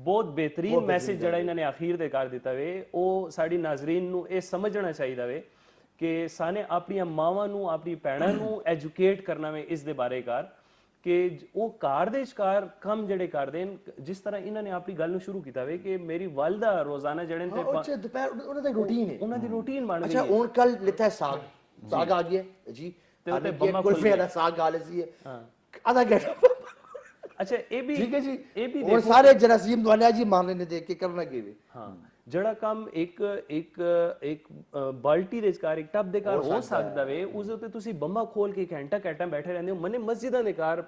ਬਹੁਤ ਬਿਹਤਰੀਨ ਮੈਸੇਜ ਜਿਹੜਾ ਇਹਨਾਂ ਨੇ ਆਖੀਰ ਦੇ ਕਰ ਦਿੱਤਾ ਵੇ, ਉਹ ਸਾਡੀ ਨਾਜ਼ਰੀਨ ਨੂੰ ਇਹ ਸਮਝਣਾ ਚਾਹੀਦਾ ਵੇ ਕਿ ਸਾਨੇ ਆਪਣੀਆਂ ਮਾਵਾਂ ਨੂੰ, ਆਪਣੀ ਭੈਣਾਂ ਨੂੰ ਐਜੂਕੇਟ ਕਰਨਾ ਵੇ ਇਸ ਦੇ ਬਾਰੇ ਕਰ ਕਿ ਉਹ ਘਰ ਦੇ ਵਿਚਕਾਰ ਕੰਮ ਜਿਹੜੇ ਕਰਦੇ ਨੇ। ਜਿਸ ਤਰ੍ਹਾਂ ਇਹਨਾਂ ਨੇ ਆਪਣੀ ਗੱਲ ਨੂੰ ਸ਼ੁਰੂ ਕੀਤਾ ਵੇ ਕਿ ਮੇਰੀ ਵਾਲਦਾ ਰੋਜ਼ਾਨਾ ਜਿਹੜੇ ਨੇ ਅੱਛਾ ਦੁਪਹਿਰ ਉਹਨਾਂ ਦੀ ਰੂਟੀਨ ਹੈ, ਉਹਨਾਂ ਦੀ ਰੂਟੀਨ ਬਣ ਗਈ ਅੱਛਾ ਹੁਣ ਕੱਲ ਲਿੱਤਾ ਸਾਗ, ਸਾਗ ਆ ਗਿਆ ਜੀ ਤੇ ਉੱਤੇ ਬੰਮਾ ਬੰਮਾ ਕੁਲਫੀ ਖੁੱਲ ਦਾ ਸਾਗ ਗਾ ਲਈ ਹੈ ਆਧਾ ਘੰਟਾ। ਅੱਛਾ ਇਹ ਵੀ ਠੀਕ ਹੈ ਜੀ, ਇਹ ਵੀ ਉਹ ਸਾਰੇ ਜਰਾਸੀਮ ਦਵਾਲਿਆ ਜੀ ਮਾਰਨੇ ਨੇ ਦੇਖ ਕੇ ਕਰਨਾ ਕੀ ਵੇ। ਹਾਂ ਜਿਹੜਾ ਕੰਮ ਇੱਕ ਬਾਲਟੀ ਦੇ ਵਿਚਕਾਰ, ਇੱਕ ਟੱਬ ਦੇ ਘਰ ਹੋ ਸਕਦਾ ਵੇ, ਉਸ ਉੱਤੇ ਤੁਸੀਂ ਬੰਮਾ ਖੋਲ ਕੇ ਘੰਟਾ ਘੰਟਾ ਬੈਠੇ ਰਹਿੰਦੇ ਹੋ। मैंने मस्जिदा ने कार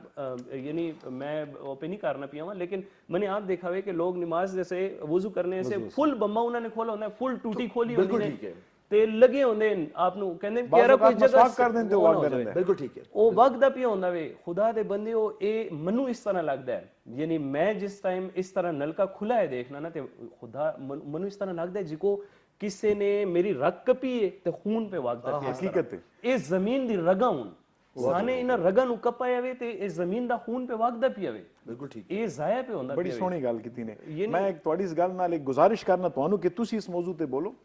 यानी मैं वो पे नहीं करना पिया हुआ, लेकिन मैंने आप देखा हुआ कि लोग नमाज जैसे वुजू करने से फुल बम्मा उन्होंने खोला होता है, फुल टूटी खोली होती है ਤੇ ਲੱਗੇ ਹੁੰਦੇ ਨੇ ਆਪ ਨੂੰ ਕਹਿੰਦੇ ਕਿ ਯਾਰ ਕੋਈ ਜਗ੍ਹਾ ਕਰ ਦਿੰਦੇ ਹੋ ਵਗ ਦਿੰਦੇ। ਬਿਲਕੁਲ ਠੀਕ ਹੈ, ਉਹ ਵਕਤ ਦਾ ਪਿਆ ਹੁੰਦਾ ਵੇ। ਖੁਦਾ ਦੇ ਬੰਦਿਓ ਇਹ ਮੈਨੂੰ ਇਸ ਤਰ੍ਹਾਂ ਲੱਗਦਾ ਹੈ, ਯਾਨੀ ਮੈਂ ਜਿਸ ਟਾਈਮ ਇਸ ਤਰ੍ਹਾਂ ਨਲਕਾ ਖੁੱਲਾ ਹੈ ਦੇਖਣਾ ਨਾ ਤੇ ਖੁਦਾ ਮੈਨੂੰ ਇਸ ਤਰ੍ਹਾਂ ਲੱਗਦਾ ਹੈ ਜਿਕੋ ਕਿਸੇ ਨੇ ਮੇਰੀ ਰਗ ਕਪੀ ਹੈ ਤੇ ਖੂਨ पे ਵਗਦਾ ਪਿਆ। ਹਕੀਕਤ ਹੈ ਇਹ ਜ਼ਮੀਨ ਦੀ ਰਗਾਂ ਹੁਣ ਸਾਨੇ ਇਹਨਾਂ ਰਗਾਂ ਨੂੰ ਕਪਾਇਆ ਵੇ ਤੇ ਇਹ ਜ਼ਮੀਨ ਦਾ ਖੂਨ पे ਵਗਦਾ ਪਿਆ ਵੇ। ਬਿਲਕੁਲ ਠੀਕ, ਇਹ ਜ਼ਾਇਆ पे ਹੁੰਦਾ ਪਿਆ। ਬੜੀ ਸੋਹਣੀ ਗੱਲ ਕੀਤੀ ਨੇ। ਮੈਂ ਤੁਹਾਡੀ ਇਸ ਗੱਲ ਨਾਲ ਇੱਕ ਗੁਜ਼ਾਰਿਸ਼ ਕਰਨਾ ਤੁਹਾਨੂੰ ਕਿ ਤੁਸੀਂ ਇਸ ਮੌਜੂ ਤੇ ਬੋਲੋ।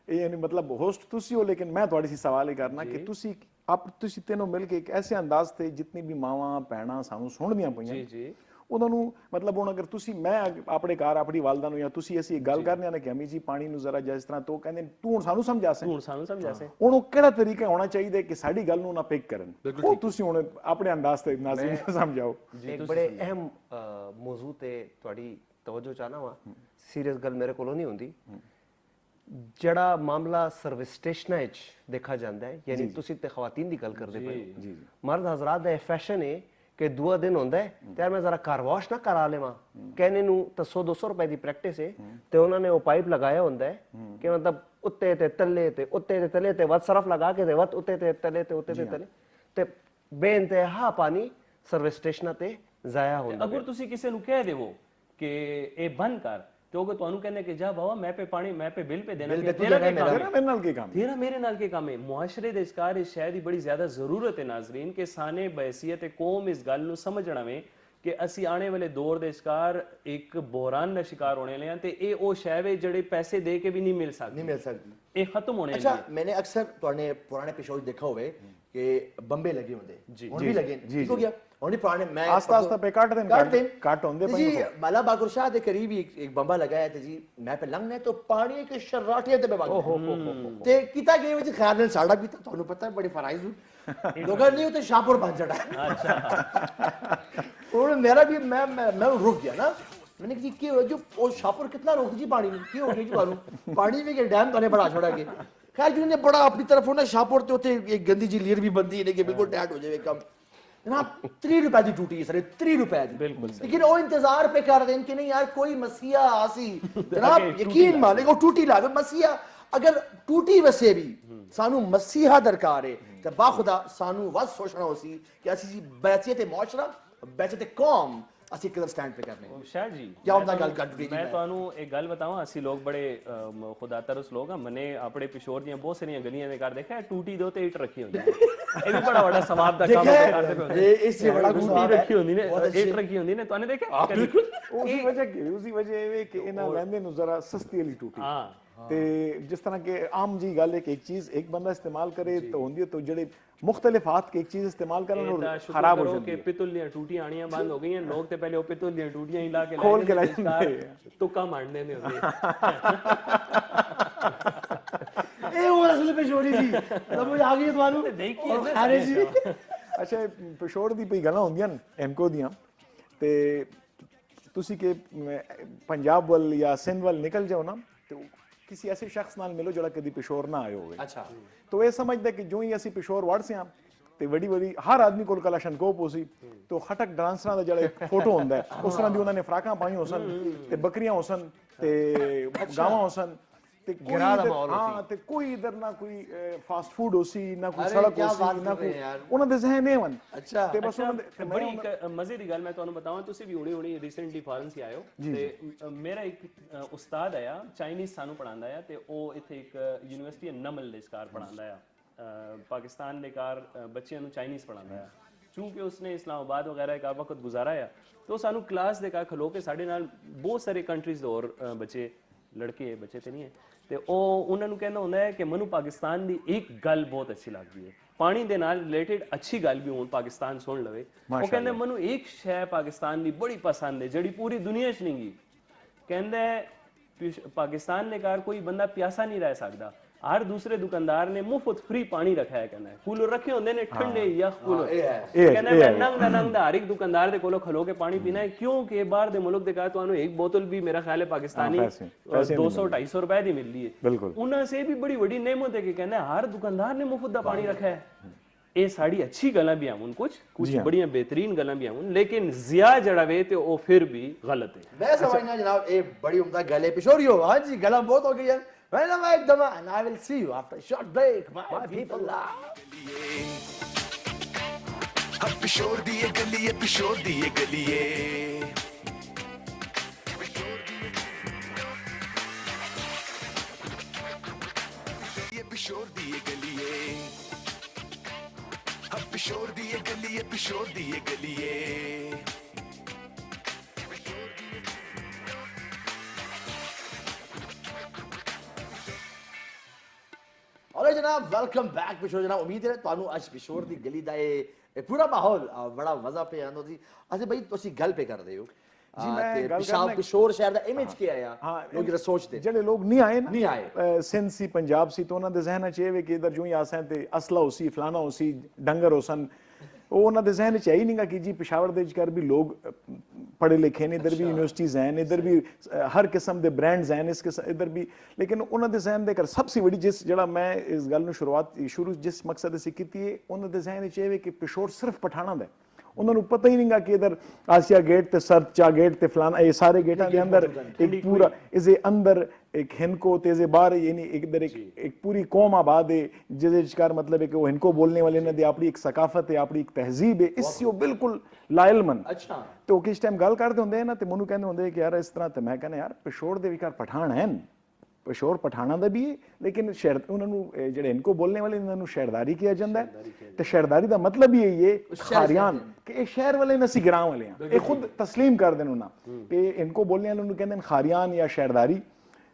ਇਹ ਯਾਨੀ ਮਤਲਬ ਹੋਸਟ ਤੁਸੀਂ ਹੋ, ਲੇਕਿਨ ਮੈਂ ਤੁਹਾਡੇ ਸੀ ਸਵਾਲ ਇਹ ਕਰਨਾ ਕਿ ਤੁਸੀਂ ਤਿੰਨੋਂ ਮਿਲ ਕੇ ਇੱਕ ਐਸੇ ਅੰਦਾਜ਼ ਤੇ ਜਿੰਨੀ ਵੀ ਮਾਵਾਂ ਭੈਣਾਂ ਸਾਨੂੰ ਸੁਣਦੀਆਂ ਪਈਆਂ ਜੀ ਉਹਨਾਂ ਨੂੰ ਮਤਲਬ ਹੁਣ ਅਗਰ ਤੁਸੀਂ ਮੈਂ ਆਪਣੇ ਘਰ ਆਪਣੀ ਵਾਲਦਾ ਨੂੰ ਜਾਂ ਤੁਸੀਂ ਅਸੀਂ ਗੱਲ ਕਰਨੇ ਨੇ ਕਿ ਅਮੀ ਜੀ ਪਾਣੀ ਨੂੰ ਜ਼ਰਾ ਜਿਸ ਤਰ੍ਹਾਂ ਤੋਂ ਕਹਿੰਦੇ ਤੂੰ ਹੁਣ ਸਾਨੂੰ ਸਮਝਾ ਸੇ, ਹੁਣ ਸਾਨੂੰ ਸਮਝਾ ਸੇ ਉਹਨੂੰ ਕਿਹੜਾ ਤਰੀਕਾ ਹੋਣਾ ਚਾਹੀਦਾ ਕਿ ਸਾਡੀ ਗੱਲ ਨੂੰ ਨਾ ਪਿਕ ਕਰਨ, ਉਹ ਤੁਸੀਂ ਹੁਣ ਆਪਣੇ ਅੰਦਾਜ਼ ਤੇ ਨਾਜ਼ਰੀਨ ਨੂੰ ਸਮਝਾਓ। ਇੱਕ ਬੜੇ ਅਹਿਮ ਮੌਜੂ ਤੇ ਤੁਹਾਡੀ ਤਵੱਜੋ ਚਾਹਨਾ ਵਾ, ਸੀਰੀਅਸ ਗੱਲ ਮੇਰੇ ਕੋਲੋਂ ਨਹੀਂ ਹੁੰਦੀ। ਜਿਹੜਾ ਮਾਮਲਾ ਸਰਵਿਸ ਸਟੇਸ਼ਨਾਂ ਵਿੱਚ ਦੇਖਾ ਜਾਂਦਾ ਹੈ, ਯਾਨੀ ਤੁਸੀਂ ਤੇ ਖਵਾਤੀਨ ਦੀ ਗੱਲ ਕਰਦੇ ਪਏ, ਮਰਦ ਹਜ਼ਰਾਤ ਦਾ ਇਹ ਫੈਸ਼ਨ ਹੈ ਕਿ ਦੂਆ ਦਿਨ ਹੁੰਦਾ ਹੈ ਤੇ ਯਾਰ ਮੈਂ ਜ਼ਰਾ ਕਾਰ ਵਾਸ਼ ਨਾ ਕਰਾ ਲਵਾਂ, ਕਹਿੰਨੇ ਨੂੰ ਤਾਂ 100-200 ਰੁਪਏ ਦੀ ਪ੍ਰੈਕਟਿਸ ਹੈ ਤੇ ਉਹਨਾਂ ਨੇ ਉਹ ਪਾਈਪ ਲਗਾਇਆ ਹੁੰਦਾ ਹੈ ਕਿ ਮਤਲਬ ਉੱਤੇ ਤੇ ਤੱਲੇ ਤੇ ਉੱਤੇ ਤੇ ਤੱਲੇ ਤੇ ਵੱਧ ਸਰਫ ਲਗਾ ਕੇ ਤੇ ਵੱਧ ਉੱਤੇ ਤੇ ਤੱਲੇ ਤੇ ਉੱਤੇ ਤੇ ਤੱਲੇ ਤੇ ਬੇਇੰਤਹਾ ਪਾਣੀ ਸਰਵਿਸ ਸਟੇਸ਼ਨਾਂ ਤੇ ਜ਼ਾਇਆ ਹੁੰਦਾ। ਅਗਰ ਤੁਸੀਂ ਕਿਸੇ ਨੂੰ ਕਹਿ ਦੇਵੋ ਕਿ ਇਹ ਬੰਦ ਕਰ ਤੇ ਉਹ ਤੁਹਾਨੂੰ ਕਹਿੰਦੇ ਕਿ ਜਾ ਬਾਬਾ ਮੈਂ पे पानी मैं पे बिल पे देना, तेरा ਮੇਰੇ ਨਾਲ ਕੀ ਕੰਮ, तेरा मेरे नाल के काम है। मुआशरे ਦੇ ਵਿਚਕਾਰ ਇਸ ਸ਼ੈ ਦੀ ਬੜੀ ਜ਼ਿਆਦਾ ਜ਼ਰੂਰਤ ਹੈ ਨਾਜ਼ਰੀਨ ਕਿ ਸਾਨੇ ਬਹਿਸੀਅਤ ਕੌਮ ਇਸ ਗੱਲ ਨੂੰ ਸਮਝਣਾ ਵੇ ਕਿ ਅਸੀਂ ਆਉਣੇ ਵਾਲੇ ਦੌਰ ਦੇ ਵਿਚਕਾਰ ਇੱਕ ਬੋਹਰਾਨ ਦਾ ਸ਼ਿਕਾਰ ਹੋਣੇ ਵਾਲੇ ਹਾਂ ਤੇ ਇਹ ਉਹ ਸ਼ੈ ਵੇ ਜਿਹੜੇ ਪੈਸੇ ਦੇ ਕੇ ਵੀ ਨਹੀਂ ਮਿਲ ਸਕਦੀ, ਇਹ ਖਤਮ ਹੋਣੇ। अच्छा मैंने अक्सर तुहाने पुराने एपिसोड देखा हुए कि बम्बे लगे होंगे हुण भी लगे ठीक हो गया हुण भी पुराने मैं आस्ता आस्ता पे काट होंदे जी बाला बाकुर शाह के करीब ही एक बम्बा लगाया ते जी मैं पे लंघने तो पानी के शर्राठियां ते मैं ते किता गए विच ख्याल ने साडा भी तुहानू पता है बड़ी फराइज लोगा नहीं होते शाहपुर बन जड़ा। अच्छा और मेरा भी मैं रुक गया ना, मैंने कहा जी क्यों जो वो शाहपुर कितना रोक जी पानी में क्यों हो गया जी बानू पानी में के डैम तने बड़ा छोड़ा के खैर जी ने बड़ा अपनी तरफ ना शाहपुर ते उते एक गंदी जी लीर भी बनती है कि बिल्कुल टैट हो जाए कम जनाब 3 रुपए की टूटी है सर 3 रुपए की बिल्कुल, लेकिन वो इंतजार पे कर रहे हैं कि नहीं यार कोई मसीहा आसी जनाब यकीन माने वो टूटी लावे मसीहा अगर टूटी वैसे भी सानू मसीहा दरकार है तो बाखुदा सानू वस सोचना होसी कि असि बैसियत मुआशरा बैसियत कौम ਅਸੀਂ ਕਿਧਰ ਸਟੈਂਡ पे करने शाह जी क्या ਹੁੰਦਾ ਗੱਲ ਕੱਢ ਰਹੀ ਮੈਂ ਤੁਹਾਨੂੰ ਇੱਕ ਗੱਲ ਬਤਾਵਾਂ, ਅਸੀਂ ਲੋਕ ਬੜੇ ਖੁਦਾ ਤਰਸ ਲੋਕ ਹਾਂ। ਮਨੇ ਆਪਣੇ ਪਿਸ਼ੋਰ ਦੀਆਂ ਬਹੁਤ ਸਾਰੀਆਂ ਗਲੀਆਂ ਦੇ ਘਰ ਦੇਖਿਆ ਟੂਟੀ ਦੇ ਉੱਤੇ ਇੱਟ ਰੱਖੀ ਹੁੰਦੀ ਹੈ, ਇਹ ਵੀ ਬੜਾ ਵੱਡਾ ਸਵਾਬ ਦਾ ਕੰਮ ਕਰਦੇ ਪਏ ਇਹ ਇਸ ਬੜਾ ਟੂਟੀ ਰੱਖੀ ਹੁੰਦੀ ਨੇ, ਇੱਟ ਰੱਖੀ ਹੁੰਦੀ ਨੇ, ਤੁਹਾਨੂੰ ਦੇਖਿਆ ਉਸੇ ਵਜ੍ਹਾ ਇਹ ਕਿ ਇਹਨਾਂ ਲੈਂਦੇ ਨੂੰ ਜ਼ਰਾ ਸਸਤੀ ਵਾਲੀ ਟੂਟੀ ਹਾਂ ਤੇ ਜਿਸ ਤਰ੍ਹਾਂ ਕਿ ਆਮ ਜੀ ਗੱਲ ਹੈ ਕਿ ਇੱਕ ਚੀਜ਼ ਇੱਕ ਬੰਦਾ ਇਸਤੇਮਾਲ ਕਰੇ ਤਾਂ ਹੁੰਦੀ ਹੈ तो ਜਿਹੜੇ मुख्तलिफ हाथ की एक चीज इस्तेमाल करना और खराब हो जाती है। पितल ਦੀਆਂ ਟੂਟੀਆਂ ਆਣੀਆਂ ਬੰਦ ਹੋ ਗਈਆਂ, ਲੋਕ ਤੇ ਪਹਿਲੇ ਉਹ ਪਿਤਲ ਦੀਆਂ ਟੂਟੀਆਂ ਹੀ ਲਾ ਕੇ खोल के ला ਜਾਂਦੇ ਤੁੱਕਾ ਮਾਰਦੇ ਨੇ ਹੁੰਦੇ ਇਹ ਉਹ ਅਸਲ ਪਿਸ਼ੋਰੀ ਸੀ ਸਮਝ ਆ ਗਈ ਤੁਹਾਨੂੰ ਦੇਖੀਏ ਅਰੇ ਜੀ ਅੱਛਾ ਪਿਸ਼ੋਰ ਦੀ ਪਈ ਗੱਲਾਂ ਹੁੰਦੀਆਂ ਨੇ ਐਮਕੋ ਦੀਆਂ ਤੇ ਤੁਸੀਂ ਕਿ ਪੰਜਾਬ ਵੱਲ ਜਾਂ ਸਿੰਧ ਵੱਲ ਨਿਕਲ ਜਾਓ ਨਾ ਤੇ किसी ऐसे शख्स नाल मिलो जोड़ा कभी पिशोर ना आयो होवे, अच्छा तो ये समझदा कि जो ही ਅਸੀਂ ਪਿਸ਼ੋਰ ਵੜ ਸਿਆ ਤੇ ਵੱਡੀ ਵੱਡੀ ਹਰ ਆਦਮੀ ਕੋਲ ਕਲਾਸ਼ਨਕੋਪ ਹੋਸੀ तो ਖਟਕ ਡਾਂਸਰਾਂ ਦਾ ਜਿਹੜਾ ਫੋਟੋ ਹੁੰਦਾ ਹੈ ਉਸ ਤਰ੍ਹਾਂ ਦੀ ਉਹਨਾਂ ਨੇ ਫਰਾਕਾਂ ਪਾਈਆਂ ਹੋਸਨ ਤੇ ਬੱਕਰੀਆਂ ਹੋਸਨ ਤੇ ਗਾਵਾਂ ਹੋਸਨ ਤੇ ਗਿਰਾ ਦਾ ਮਾਹੌਲ ਹੋਸੀ ਹਾਂ ਤੇ ਕੋਈ ਇਧਰ ਨਾ ਕੋਈ ਫਾਸਟ ਫੂਡ ਹੋਸੀ ਨਾ ਕੋਈ ਸੜਕ ਹੋਸੀ ਨਾ ਕੋਈ ਉਹਨਾਂ ਦੇ ਜ਼ਹਿਨ ਇਹ ਵਨ ਅੱਛਾ ਤੇ ਬਸ ਉਹਨਾਂ ਦੇ ਬੜੀ ਮਜ਼ੇ ਦੀ ਗੱਲ ਮੈਂ ਤੁਹਾਨੂੰ ਬਤਾਵਾਂ, ਤੁਸੀਂ ਵੀ ਹੁਣੀ ਰੀਸੈਂਟਲੀ ਫਾਰਨ ਸੀ ਆਇਓ ਤੇ ਮੇਰਾ ਇੱਕ ਉਸਤਾਦ ਆਇਆ ਚਾਈਨੀਜ਼ ਸਾਨੂੰ ਪੜਾਉਂਦਾ ਆ ਤੇ ਉਹ ਇੱਥੇ ਇੱਕ ਯੂਨੀਵਰਸਿਟੀ ਨਮਲ ਦੇ ਸਕਾਰ ਪੜਾਉਂਦਾ ਆ पाकिस्तान लेकर बच्चों ਨੂੰ ਚਾਈਨੀਜ਼ ਪੜਾਉਂਦਾ ਹੈ ਕਿਉਂਕਿ ਉਸਨੇ ਇਸਲਾਮਾਬਾਦ ਵਗੈरह ਇੱਕ ਵਕਤ ਗੁਜ਼ਾਰਾ ਹੈ तो ਸਾਨੂੰ ਕਲਾਸ ਦੇ ਕਾ ਖਲੋ ਕੇ ਸਾਡੇ ਨਾਲ ਬਹੁਤ ਸਾਰੇ ਕੰਟਰੀਜ਼ ਦੇ ਹੋਰ ਬੱਚੇ ਲੜਕੇ ਬੱਚੇ ਤੇ ਨਹੀਂ ਹੈ ਤੇ ਉਹ ਉਹਨਾਂ ਨੂੰ ਕਹਿੰਦਾ ਹੁੰਦਾ ਹੈ ਕਿ ਮੈਨੂੰ ਪਾਕਿਸਤਾਨ ਦੀ ਇੱਕ ਗੱਲ ਬਹੁਤ ਅੱਛੀ ਲੱਗਦੀ ਹੈ ਪਾਣੀ ਦੇ ਨਾਲ ਰਿਲੇਟਡ ਅੱਛੀ ਗੱਲ ਵੀ ਹੁਣ ਪਾਕਿਸਤਾਨ ਸੁਣ ਲਵੇ ਉਹ ਕਹਿੰਦੇ ਮੈਨੂੰ ਇੱਕ ਸ਼ੈ ਪਾਕਿਸਤਾਨ ਦੀ ਬੜੀ ਪਸੰਦ ਹੈ ਜਿਹੜੀ ਪੂਰੀ ਦੁਨੀਆ 'ਚ ਨਹੀਂ ਗੀ ਕਹਿੰਦਾ ਪਾਕਿस्तान ने कार कोई बंदा प्यासा नहीं रह सकता हर दूसरे दुकानदार ने मुफ्त फ्री पानी रखा है कहना है कूलर रखे होंगे ने ठंडे या कूलर कहना है मैं नंग हर एक दुकानदार दे कोलो खलो के पानी पीना है क्योंकि बाहर दे मुल्क दे कहा तो एक बोतल भी मेरा ख्याल है पाकिस्तानी 200-250 रुपए दी मिल रही है उन्होंने से भी बड़ी बड़ी नेमत है कि कहना है हर दुकानदार ने मुफ्त दा पानी रखा है ये साड़ी अच्छी गल्लां भी हैं कुछ बड़ियां बेहतरीन गल्लां भी हैं लेकिन जिया जड़ा वे ते वो फिर भी गलत है मैं समझना जनाब ये बड़ी उम्दा गल है पिशोरियो हां जी गल्लां बहुत हो गई है मैं एकदम and I will see you after a short break my people अब पिशोर दी ये गली है पिशोर दी ये गली है ये पिशोर दी ये गली है अब पिशोर दी ये गली है पिशोर दी ये गली है और जनाब वेलकम बैक पिशोर जनाब उम्मीद है ਤੁਹਾਨੂੰ ਅੱਜ ਪਿਸ਼ੋਰ ਦੀ ਗਲੀ ਦਾ ਇਹ ਪੂਰਾ ਮਾਹੌਲ ਬੜਾ ਮਜ਼ਾ ਪਿਆ ਆਂਦਾ ਸੀ ਅਸੀਂ ਬਈ ਤੁਸੀਂ ਗੱਲ ਪੇ ਕਰਦੇ ਹੋ जी मैं गल करना पिशोर शहर ਦਾ ਇਮੇਜ ਕੀ ਆਇਆ ਲੋਕ ਜਿਹੜਾ ਸੋਚਦੇ ਜਿਹੜੇ ਲੋਕ ਨਹੀਂ ਆਏ ਨਾ ਨਹੀਂ ਆਏ ਸਿੰਧ ਸੀ ਪੰਜਾਬ ਸੀ ਤਾਂ ਉਹਨਾਂ ਦੇ ਜ਼ਿਹਨ 'ਚ ਇਹ ਵੇ ਕਿ ਇਧਰ ਜੂੰ ਹੀ ਆਸਾਂ ਤੇ ਅਸਲਾ ਹੋ ਸੀ ਫਲਾਣਾ ਹੋ ਸੀ ਡੰਗਰ ਹੋ ਸਨ ਉਹ ਉਹਨਾਂ ਦੇ ਜ਼ਿਹਨ 'ਚ ਹੈ ਹੀ ਨਹੀਂਗਾ ਕਿ ਜੀ ਪਿਸ਼ਾਵਰ ਦੇ ਵਿਚਕਾਰ ਵੀ ਲੋਕ ਪੜ੍ਹੇ ਲਿਖੇ ਨੇ ਇਧਰ ਵੀ ਯੂਨੀਵਰਸਿਟੀਜ਼ ਹਨ ਇਧਰ ਵੀ ਹਰ ਕਿਸਮ ਦੇ ਬ੍ਰਾਂਡਸ ਹਨ ਇਸ ਕਿਸਮ ਇਧਰ ਵੀ ਲੇਕਿਨ ਉਹਨਾਂ ਦੇ ਜ਼ਿਹਨ ਦੇ ਕਰ ਸਭ ਤੋਂ ਵੱਡੀ ਜਿਸ ਜਿਹੜਾ ਮੈਂ ਇਸ ਗੱਲ ਨੂੰ ਸ਼ੁਰੂ ਜਿਸ ਮਕਸਦ से ਕੀਤੀ ਹੈ ਉਹਨਾਂ ਦੇ ਜ਼ਿਹਨ 'ਚ ਇਹ ਵੇ ਕਿ ਪਿਸ਼ੋਰ ਸਿਰਫ ਪਠਾਣਾ ਦਾ उन्होंने पता ही नहीं कि इधर आसिया गेट ते सर चा गेट ते फलाना ये सारे गेटा के अंदर एक पूरा इसे अंदर एक हिनको तेजे बाहर यानी इधर एक पूरी कौम आबाद है जिसे शिकार मतलब है कि वो हिनको बोलने वाले ने अपनी एक सकाफत है अपनी एक तहजीब है इससे वो बिल्कुल लायलमंद अच्छा तो किस टाइम गल करते होंगे ना तो मैनू कहते होंगे कि यार इस तरह तो मैं कहना यार पिशोर दे विकार पठान है पिशोर पठाना ਦਾ ਵੀ ਹੈ ਲੇਕਿਨ ਸ਼ਹਿਰ ਉਹਨਾਂ ਨੂੰ ਜਿਹੜੇ ਇਨਕੋ ਬੋਲਣੇ ਵਾਲੇ ਇਹਨਾਂ ਨੂੰ ਸ਼ਹਿਰਦਾਰੀ ਕਿਹਾ ਜਾਂਦਾ ਹੈ ਤੇ ਸ਼ਹਿਰਦਾਰੀ ਦਾ ਮਤਲਬ ਹੀ ਇਹ ਹੈ ਖਾਰਿਆਨ ਕਿ ਇਹ ਸ਼ਹਿਰ ਵਾਲੇ ਨਸੀ ਗਰਾਂ ਵਾਲੇ ਆ ਇਹ ਖੁਦ ਤਸਲੀਮ ਕਰ ਦੇਣ ਉਹਨਾਂ ਕਿ ਇਨਕੋ ਬੋਲਣੇ ਵਾਲੇ ਨੂੰ ਕਹਿੰਦੇ ਨੇ ਖਾਰਿਆਨ ਜਾਂ ਸ਼ਹਿਰਦਾਰੀ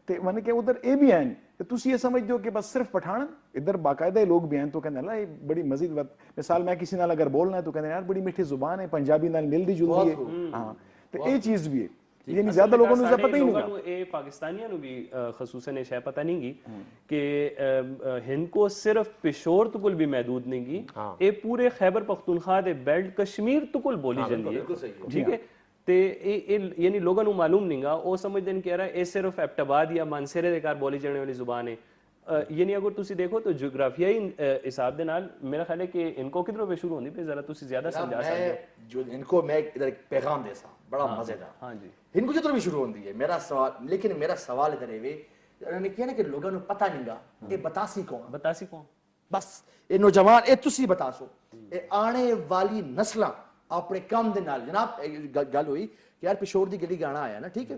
ਤੇ ਮਨ ਕਿ ਉਧਰ ਇਹ ਵੀ ਹੈ ਕਿ ਤੁਸੀਂ ਇਹ ਸਮਝਦੇ ਹੋ ਕਿ ਬਸ ਸਿਰਫ ਪਠਾਨ ਇਧਰ ਬਾਕਾਇਦਾ ਲੋਕ ਵੀ ਹਨ तो ਕਹਿੰਦੇ ਨਾ ਇਹ ਬੜੀ ਮਜ਼ੀਦ ਮਿਸਾਲ ਮੈਂ ਕਿਸੇ ਨਾਲ ਅਗਰ ਬੋਲਣਾ ਹੈ तो ਕਹਿੰਦੇ ਯਾਰ ਬੜੀ ਮਿੱਠੀ ਜ਼ੁਬਾਨ ਹੈ ਪੰਜਾਬੀ ਨਾਲ ਮਿਲਦੀ ਜੁਲਦੀ ਹੈ ਹਾਂ ਤੇ ਇਹ ਚੀਜ਼ ਵੀ ਹੈ यानी ज्यादा लोगों को पता ही नहीं ये पाकिस्तानियों को भी खसूसन ये शायद पता नहीं की कि हिंदको सिर्फ पिशोर तुकुल भी महदूद नहीं की ये पूरे खैबर पख्तूनख्वा दे बेल्ट कश्मीर तुकुल बोली जाती है ठीक है ते यानी लोगों को मालूम नहीं गा वो समझते हैं कि यार ये सिर्फ एबटाबाद या मानसेरे दे कार बोली जाने वाली जुबान है यानी अगर तुसी देखो तो जोग्राफियाई हिसाब दे नाल मेरा ख्याल है कि इनको किधरों पे शुरू होंदी पे जरा तुसी ज्यादा समझा सकते हो जो इनको मैं इधर एक पैगाम दे सा बड़ा मजेदार हां जी इनको किधरों भी शुरू होंदी है मेरा सवाल लेकिन मेरा सवाल इधर है वे उन्होंने किया ना कि लोगों को पता नहींगा ये बतासी कौन बस ये नौजवान ये तुसी बता सो ये आने वाली नस्लां अपने काम दे नाल जनाब गल हुई यार पिशोर दी गली गाना आया ना ठीक है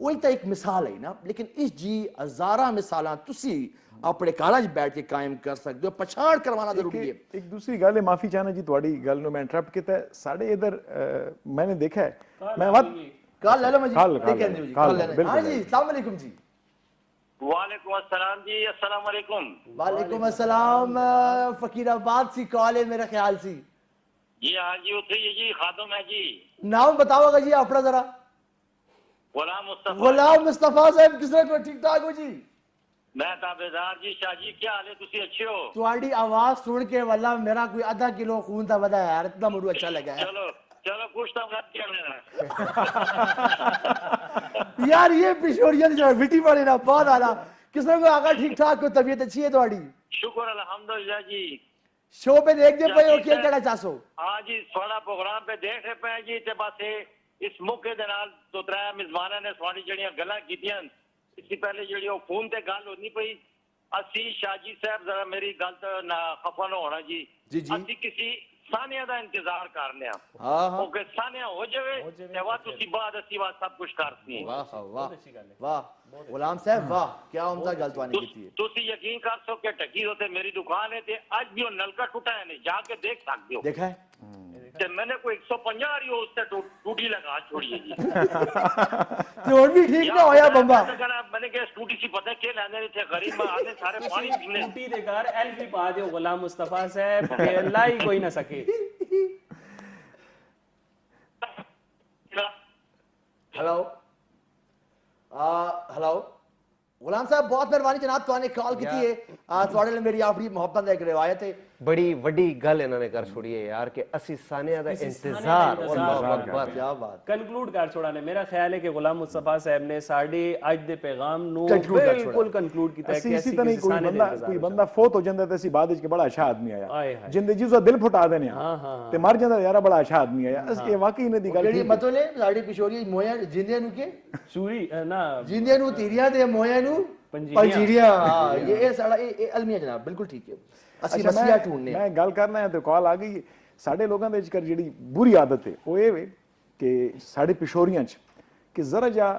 वही तो एक मिसाल है ना लेकिन इस जी हजारा मिसालां तुसी अपने कालेज बैठ के कायम कर सकते हो पछाण करवाना जरूरी है एक दूसरी गल है माफी चाहना जी थोड़ी गल नु मैं इंटरप्ट किया साढ़े इधर मैंने देखा है मैं बात कल ले लो जी लेकिन जी कल ले हां जी अस्सलाम वालेकुम जी वालेकुम अस्सलाम जी अस्सलाम वालेकुम वालेकुम अस्सलाम फकीराबाद सी कॉल है मेरे ख्याल से जी हाँ जी उठे जी खादम है जी नाम बताओगा जी अपना जरा गुलाम मुस्तफा साहब किस तरह ठीक ठाक हो जी मैं ताबेदार जी शाह जी क्या हाल है तुसी अच्छे हो तुम्हारी आवाज सुन के वाला मेरा कोई आधा किलो खून था बता यार इतना मुझे अच्छा लगा है चलो चलो कुछ तो मत किया यार ये पिशोरियन जो विटी वाले ना बहुत आला किस तरह को आगा ठीक ठाक हो तबीयत अच्छी है तुम्हारी शुक्र अल्हम्दुलिल्लाह जी शो पे देख दे पे क्या कहना चाहसो हां जी थोड़ा प्रोग्राम पे देख रहे पे जी ते बस इस मौके दे नाल तो त्रै मेजबानां ने थोड़ी जड़ियां गल्लां कीतियां इससे पहले जड़ी ओ फोन ते गल होनी पई असी शाहजी साहब जरा मेरी गल तो ना खफा ना होना जी असी किसी ਸਾਨਿਆਂ ਦਾ ਇੰਤਜ਼ਾਰ ਕਰਨੇ ਆ हाँ हाँ ਓਕੇ ਸਾਨਿਆ ਹੋ ਜਾਵੇ ਤੇ ਵਾ ਤੁਸੀਂ ਬਾਅਦ ਅਸੀਂ ਵਾ ਸਭ ਕੁਝ ਕਰਤੀ वाह वाह वाह गुलाम साहब वाह क्या उम्दा गल तुआने की थी ਤੁਸੀਂ ਯਕੀਨ ਕਰ ਸਕੋ ਕਿ ਟੱਕੀ ਉੱਤੇ ਮੇਰੀ ਦੁਕਾਨ ਹੈ ਤੇ ਅੱਜ ਵੀ ਉਹ ਨਲਕਾ ਟੁੱਟਾ ਹੈ ਨਹੀਂ ਜਾ ਕੇ ਦੇਖ ਸਕਦੇ ਹੋ देखा है ਤੇ मैंने कोई 150 वाली हो उससे टूटी लगा छोड़ी है जी तो और भी ठीक ना होया बंबा मैंने कहा टूटी सी पता क्या लाने थे गरीब में आने सारे पानी पीने टूटी दे घर एल्फी पा दियो गुलाम मुस्तफा साहब के अल्लाह ही कोई ना सके हेलो हेलो गुलाम साहब बहुत मेहरबानी जनाब तुआने कॉल की थी ਤੁਹਾਡੇ ਲਈ ਮੇਰੀ ਆਪਣੀ ਮੁਹੱਬਤ ਦਾ ਇੱਕ ਰਿਵਾਇਤ ਹੈ ਬੜੀ ਵੱਡੀ ਗੱਲ ਇਹਨਾਂ ਨੇ ਕਰ ਛੋੜੀ ਹੈ ਯਾਰ ਕਿ ਅਸੀਂ ਸਾਨਿਆਂ ਦਾ ਇੰਤਜ਼ਾਰ ਅੱਲਾਹੁ ਅਕਬਰ क्या बात कंक्लूड कर छोड़ा ने मेरा ख्याल है कि गुलाम मुस्तफा साहब ने साढ़े आज दे पैगाम नु Conclude कर बिल्कुल कंक्लूड किया ਅਸੀਂ ਇਸੇ ਤਰ੍ਹਾਂ ਹੀ ਕੋਈ ਬੰਦਾ ਫੌਤ ਹੋ ਜਾਂਦਾ ਤੇ ਅਸੀਂ ਬਾਅਦ ਵਿੱਚ ਕਿ ਬੜਾ ਅੱਛਾ ਆਦਮੀ ਆਏ ਆਇਆ ਹਾਏ। ਜ਼ਿੰਦਗੀ ਦਾ ਦਿਲ ਫੁਟਾ ਦੇਨੇ ਆ हाँ हाँ ਤੇ ਮਰ ਜਾਂਦਾ ਯਾਰ ਬੜਾ ਅੱਛਾ ਆਦਮੀ ਆਇਆ ਇਹ ਵਾਕਈ ਇਹਨਾਂ ਦੀ ਗੱਲ ਜਿਹੜੀ ਠੀਕ ਹੈ। ਮਤੋਂ ਨੇ ਸਾਡੀ ਪਿਸ਼ੋਰੀ ਮੋਇਆ ਜਿੰਦਿਆਂ ਨੂੰ ਕੇ चूरी ना ਜਿੰਦਿਆਂ ਨੂੰ ਤੀਰੀਆਂ ਤੇ ਮੋਇਆ ਨੂੰ ਪੰਜੀਰੀਆਂ ਹਾਂ ਇਹ ਸਾਡਾ ਇਹ ਅਲਮੀਆ ਜਨਾਬ ਬਿਲकुल ठीक है ਅਸੀਂ ਅੱਛਾ, ਮਸੀਹਾ ਢੂੰਡਨੇ ਮੈਂ ਗੱਲ ਕਰਨਾ ਹੈ ਤੇ ਕਾਲ ਆ ਗਈ ਸਾਡੇ ਲੋਕਾਂ ਦੇ ਵਿੱਚ ਜਿਹੜੀ ਬੁਰੀ ਆਦਤ ਹੈ ਉਹ ਇਹ ਵੇ ਕਿ ਸਾਡੇ ਪਿਸ਼ੋਰੀਆਂ 'ਚ ਕਿ ਜ਼ਰਾ ਜਿਹਾ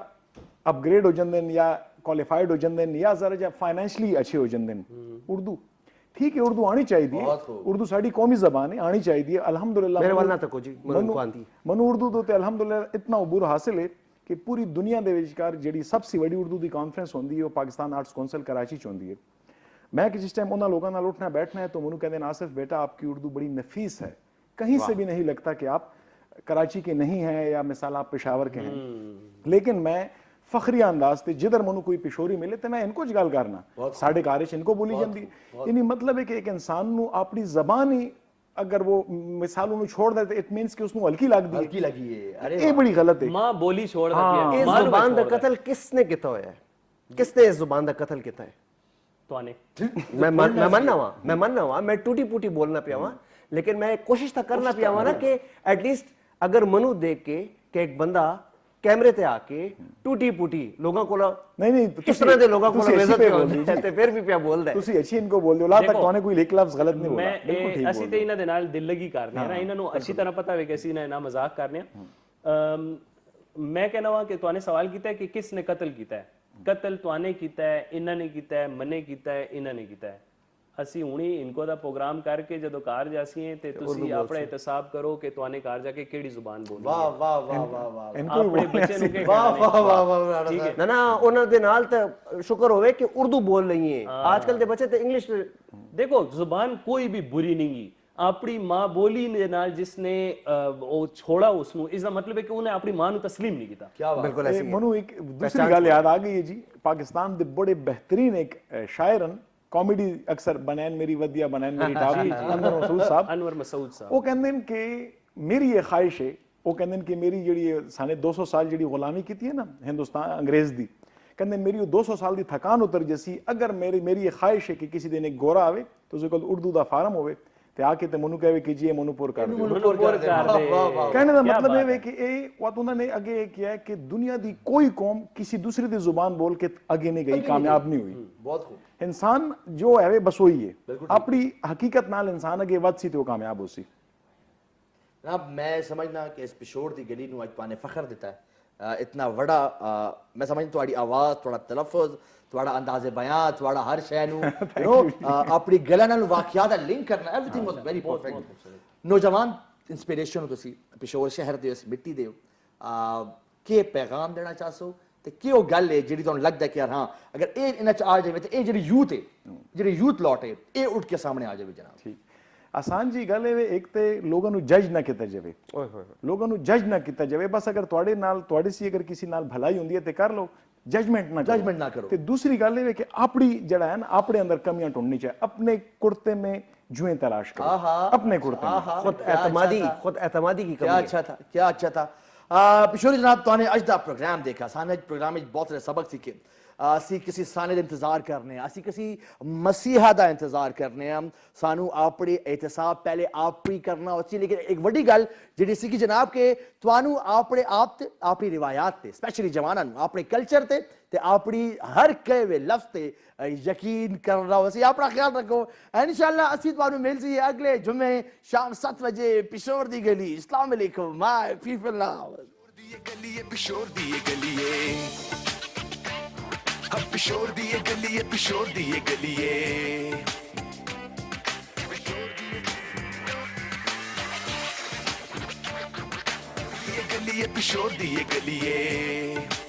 ਅਪਗ੍ਰੇਡ ਹੋ ਜਾਂਦੇ ਨੇ ਜਾਂ ਕੁਆਲੀਫਾਈਡ ਹੋ ਜਾਂਦੇ ਨੇ ਜਾਂ ਜ਼ਰਾ ਜਿਹਾ ਫਾਈਨੈਂਸ਼ਲੀ ਅੱਛੇ ਹੋ ਜਾਂਦੇ ਨੇ ਉਰਦੂ ਠੀਕ ਹੈ ਉਰਦੂ ਆਣੀ ਚਾਹੀਦੀ ਹੈ ਉਰਦੂ ਸਾਡੀ ਕੌਮੀ ਜ਼ਬਾਨ ਹੈ ਆਣੀ ਚਾਹੀਦੀ ਹੈ ਅਲਹਮਦੁਲਿਲਾ ਮੇਰੇ ਵੱਲ ਨਾ ਤੱਕੋ ਜੀ ਮੈਨੂੰ ਕੋ ਆਂਦੀ ਮੈਨੂੰ ਉਰਦੂ ਤੋਂ ਤੇ ਅਲਹਮਦੁਲਿਲਾ ਇਤਨਾ ਉਬੂਰ ਹਾਸਿਲ ਹੈ ਕਿ ਪੂਰੀ ਦੁਨੀਆ ਦੇ ਵਿਚਕਾਰ ਜਿਹੜੀ ਸਭ ਤੋਂ ਵੱਡੀ ਉਰਦੂ ਦੀ ਕਾਨਫਰੰਸ ਹੁੰਦੀ ਹੈ ਉਹ ਪਾਕਿਸਤਾਨ ਆਰਟਸ ਕੌਂਸਲ कराची 'ਚ ਹੁੰਦੀ ਹੈ मैं कि जिस टाइम उन लोगों नाल उठना बैठना है तो मुझे कहते हैं नासिफ बेटा आपकी उर्दू बड़ी नफीस है कहीं से भी नहीं लगता कि आप कराची के नहीं हैं या मिसाल आप पेशावर के हैं लेकिन मैं फखरिया अंदाज से जिधर मनु कोई पिशोरी मिले तो मैं इनको ज गल करना साढ़े घर इनको बोली जाती यानी मतलब है कि एक इंसान नू अपनी जबान ही अगर वो मिसाल उन्हें छोड़ दे इट मींस कि उसको हल्की हल्की लगी है अरे ये बड़ी गलत है मां बोली छोड़ दी इस जुबान दा कत्ल किसने किया होया है किसने इस जुबान दा कत्ल किया है तो आने मैं मनना हुआ मैं टूटी फूटी बोलना पिया हुआ लेकिन मैं कोशिश था करना पिया हुआ ना कि एटलीस्ट अगर मनु देख के एक बंदा कैमरे ते आके टूटी फूटी लोगों को नहीं किस तरह दे लोगों को बेइज्जत होंदी ते फिर भी पिया बोलदा है ਤੁਸੀਂ ਅੱਛੀ ਇनको बोल दो ला तक तोने कोई एक लफ्ज गलत नहीं बोला बिल्कुल ठीक ਅਸੀਂ ਤੇ ਇਹਨਾਂ ਦੇ ਨਾਲ ਦਿਲ ਲਗੀ ਕਰਨੇ ਆ ਨਾ ਇਹਨਾਂ ਨੂੰ ਅੱਛੀ ਤਰ੍ਹਾਂ ਪਤਾ ਹੋਵੇ ਕਿ ਅਸੀਂ ਇਹਨਾਂ ਨਾਲ ਮਜ਼ਾਕ ਕਰਨੇ ਆ ਮੈਂ कहना वा कि तुआने सवाल किया है कि किसने कत्ल किया है कत्ल तुआने किया है इन्होंने किया है मने किया है इन्होंने किया है ਅਸੀਂ ਹੁਣੀ ਇਨਕੋ ਦਾ ਪ੍ਰੋਗਰਾਮ ਕਰਕੇ ਜਦੋਂ ਘਰ ਜਾਸੀਏ ਤੇ ਤੁਸੀਂ ਆਪਣਾ ਇਤਸਾਬ ਕਰੋ ਕਿ ਤੁਹਾਨੇ ਘਰ ਜਾ ਕੇ ਕਿਹੜੀ ਜ਼ੁਬਾਨ ਬੋਲਣੀ ਵਾਹ ਵਾਹ ਵਾਹ ਵਾਹ ਵਾਹ ਆਪਣੇ ਬੱਚੇ ਨੂੰ ਕੀ ਵਾਹ ਵਾਹ ਵਾਹ ਵਾਹ ਠੀਕ ਹੈ ਨਾ ਨਾ ਉਹਨਾਂ ਦੇ ਨਾਲ ਤਾਂ ਸ਼ੁਕਰ ਹੋਵੇ ਕਿ ਉਰਦੂ ਬੋਲ ਰਹੀ ਹੈ ਆਜਕਲ ਦੇ ਬੱਚੇ ਤੇ ਇੰਗਲਿਸ਼ देखो जुबान कोई भी बुरी नहीं है अपनी मां बोली ਦੇ ਨਾਲ ਜਿਸਨੇ ਉਹ ਛੋੜਾ ਉਸ ਨੂੰ ਇਸ ਦਾ ਮਤਲਬ ਹੈ ਕਿ ਉਹਨੇ ਆਪਣੀ ਮਾਂ ਨੂੰ تسلیم ਨਹੀਂ ਕੀਤਾ क्या बात ਬਿਲਕੁਲ ਐਸੀ मनु एक दूसरी गल याद आ गई है जी पाकिस्तान दे बड़े बेहतरीन एक शायरन कॉमेडी अक्सर बनैन मेरी वदिया बनैन मेरी टाप अनवर मसूद साहब अनवर मसूद साहब वो कहते हैं कि मेरी ये ख्वाहिश है वो कहते हैं कि मेरी जी साने 200 साल जी गुलामी की है ना हिंदुस्तान अंग्रेज दी कहते मेरी 200 साल की थकान उतर जैसी अगर मेरी ये ख्वाहिश है कि किसी दिन एक गोरा आवे तो उसके उर्दू का फार्म होवे ते आके ते मनु कहे कि जी मनुपुर कर दे कहने का मतलब है कि ये बात उन्होंने आगे किया है कि दुनिया दी कोई कौम किसी दूसरी दी जुबान बोल के आगे नहीं गई कामयाब नहीं हुई बहुत खूब इंसान जो है वे बस वही है अपनी हकीकत नाल इंसान अगे वध सी ते वो कामयाब हो सी जनाब मैं समझना कि इस पिशोर दी गली नू अज पाने फखर दिता है इतना बड़ा मैं समझ थोड़ी आवाज थोड़ा तलफ्फुज थोड़ा अंदाज़े बयां थोड़ा हर शय नू यू नो अपनी गला नाल वाकयात दा लिंक करना एवरीथिंग वाज वेरी परफेक्ट नौजवान इंस्पिरेशन हो तुसी पिशोर शहर दे इस मिट्टी दे के पैगाम देना चाहसो ते कि वो गल है जेडी तुहानू लगदा कि यार हां अगर ए इना च आ जावे ते ए जेडी यूथ लॉट है ए उठ के सामने आ जावे जनाब ठीक आसान जी गल है एक ते लोगों नू जज ना किया जाए लोगों नू जज ना किया जाए बस अगर तुहाडे नाल तुहाडी सी अगर किसी नाल भलाई हुंदी है ते कर लो जजमेंट ना करो ते दूसरी गल है कि अपनी जड़ा है ना अपने अंदर कमियां ढूंढनी चाहिए अपने कुर्ते में जुएं तलाश करो अपने कुर्ते में खुद एतमादी की क्या अच्छा था पिशोरी जनाब तुहाने अज दा प्रोग्राम देखा साने प्रोग्राम में बहुत सारे सबक सीखे ਅਸੀਂ ਕਿਸੇ ਸਾਨੇ ਦਾ ਇੰਤਜ਼ਾਰ ਕਰਨੇ ਆ, ਅਸੀਂ ਕਿਸੇ ਮਸੀਹਾ ਦਾ ਇੰਤਜ਼ਾਰ ਕਰਨੇ ਆ। ਸਾਨੂੰ ਆਪਣੀ ਇਤਸਾਬ ਪਹਿਲੇ ਆਪ ਹੀ ਕਰਨਾ ਉਚੀ। ਲੇਕਿਨ ਇੱਕ ਵੱਡੀ ਗੱਲ ਜਿਹੜੀ ਸੀ ਕਿ ਜਨਾਬ ਕਿ ਤੁਹਾਨੂੰ ਆਪਣੇ ਆਪ ਤੇ ਆਪਣੀ ਰਿਵਾਇਤ ਤੇ ਸਪੈਸ਼ਲੀ ਜਵਾਨਾਂ ਨੂੰ ਆਪਣੇ ਕਲਚਰ ਤੇ ਆਪਣੀ ਹਰ ਕਹੇ ਵੇ ਲਫ਼ਜ਼ ਤੇ ਯਕੀਨ ਕਰਨਾ। ਅਸੀਂ ਆਪਣਾ ਖਿਆਲ ਰੱਖੋ। इंशाअल्लाह ਅਸੀਂ ਤੁਹਾਨੂੰ ਮਿਲ ਸੀ ਅਗਲੇ ਜੁਮੇ ਸ਼ਾਮ 7 ਵਜੇ ਪਿਸ਼ੋਰ ਦੀ ਗਲੀ। अस्सलाम वालेकुम माय पीपल नाउ। गली है पिशोर दी ये गली है, हम पिशोर दी ये गली है, पिशोर दी ये गली है। ये गली है पिशोर दी ये गली है।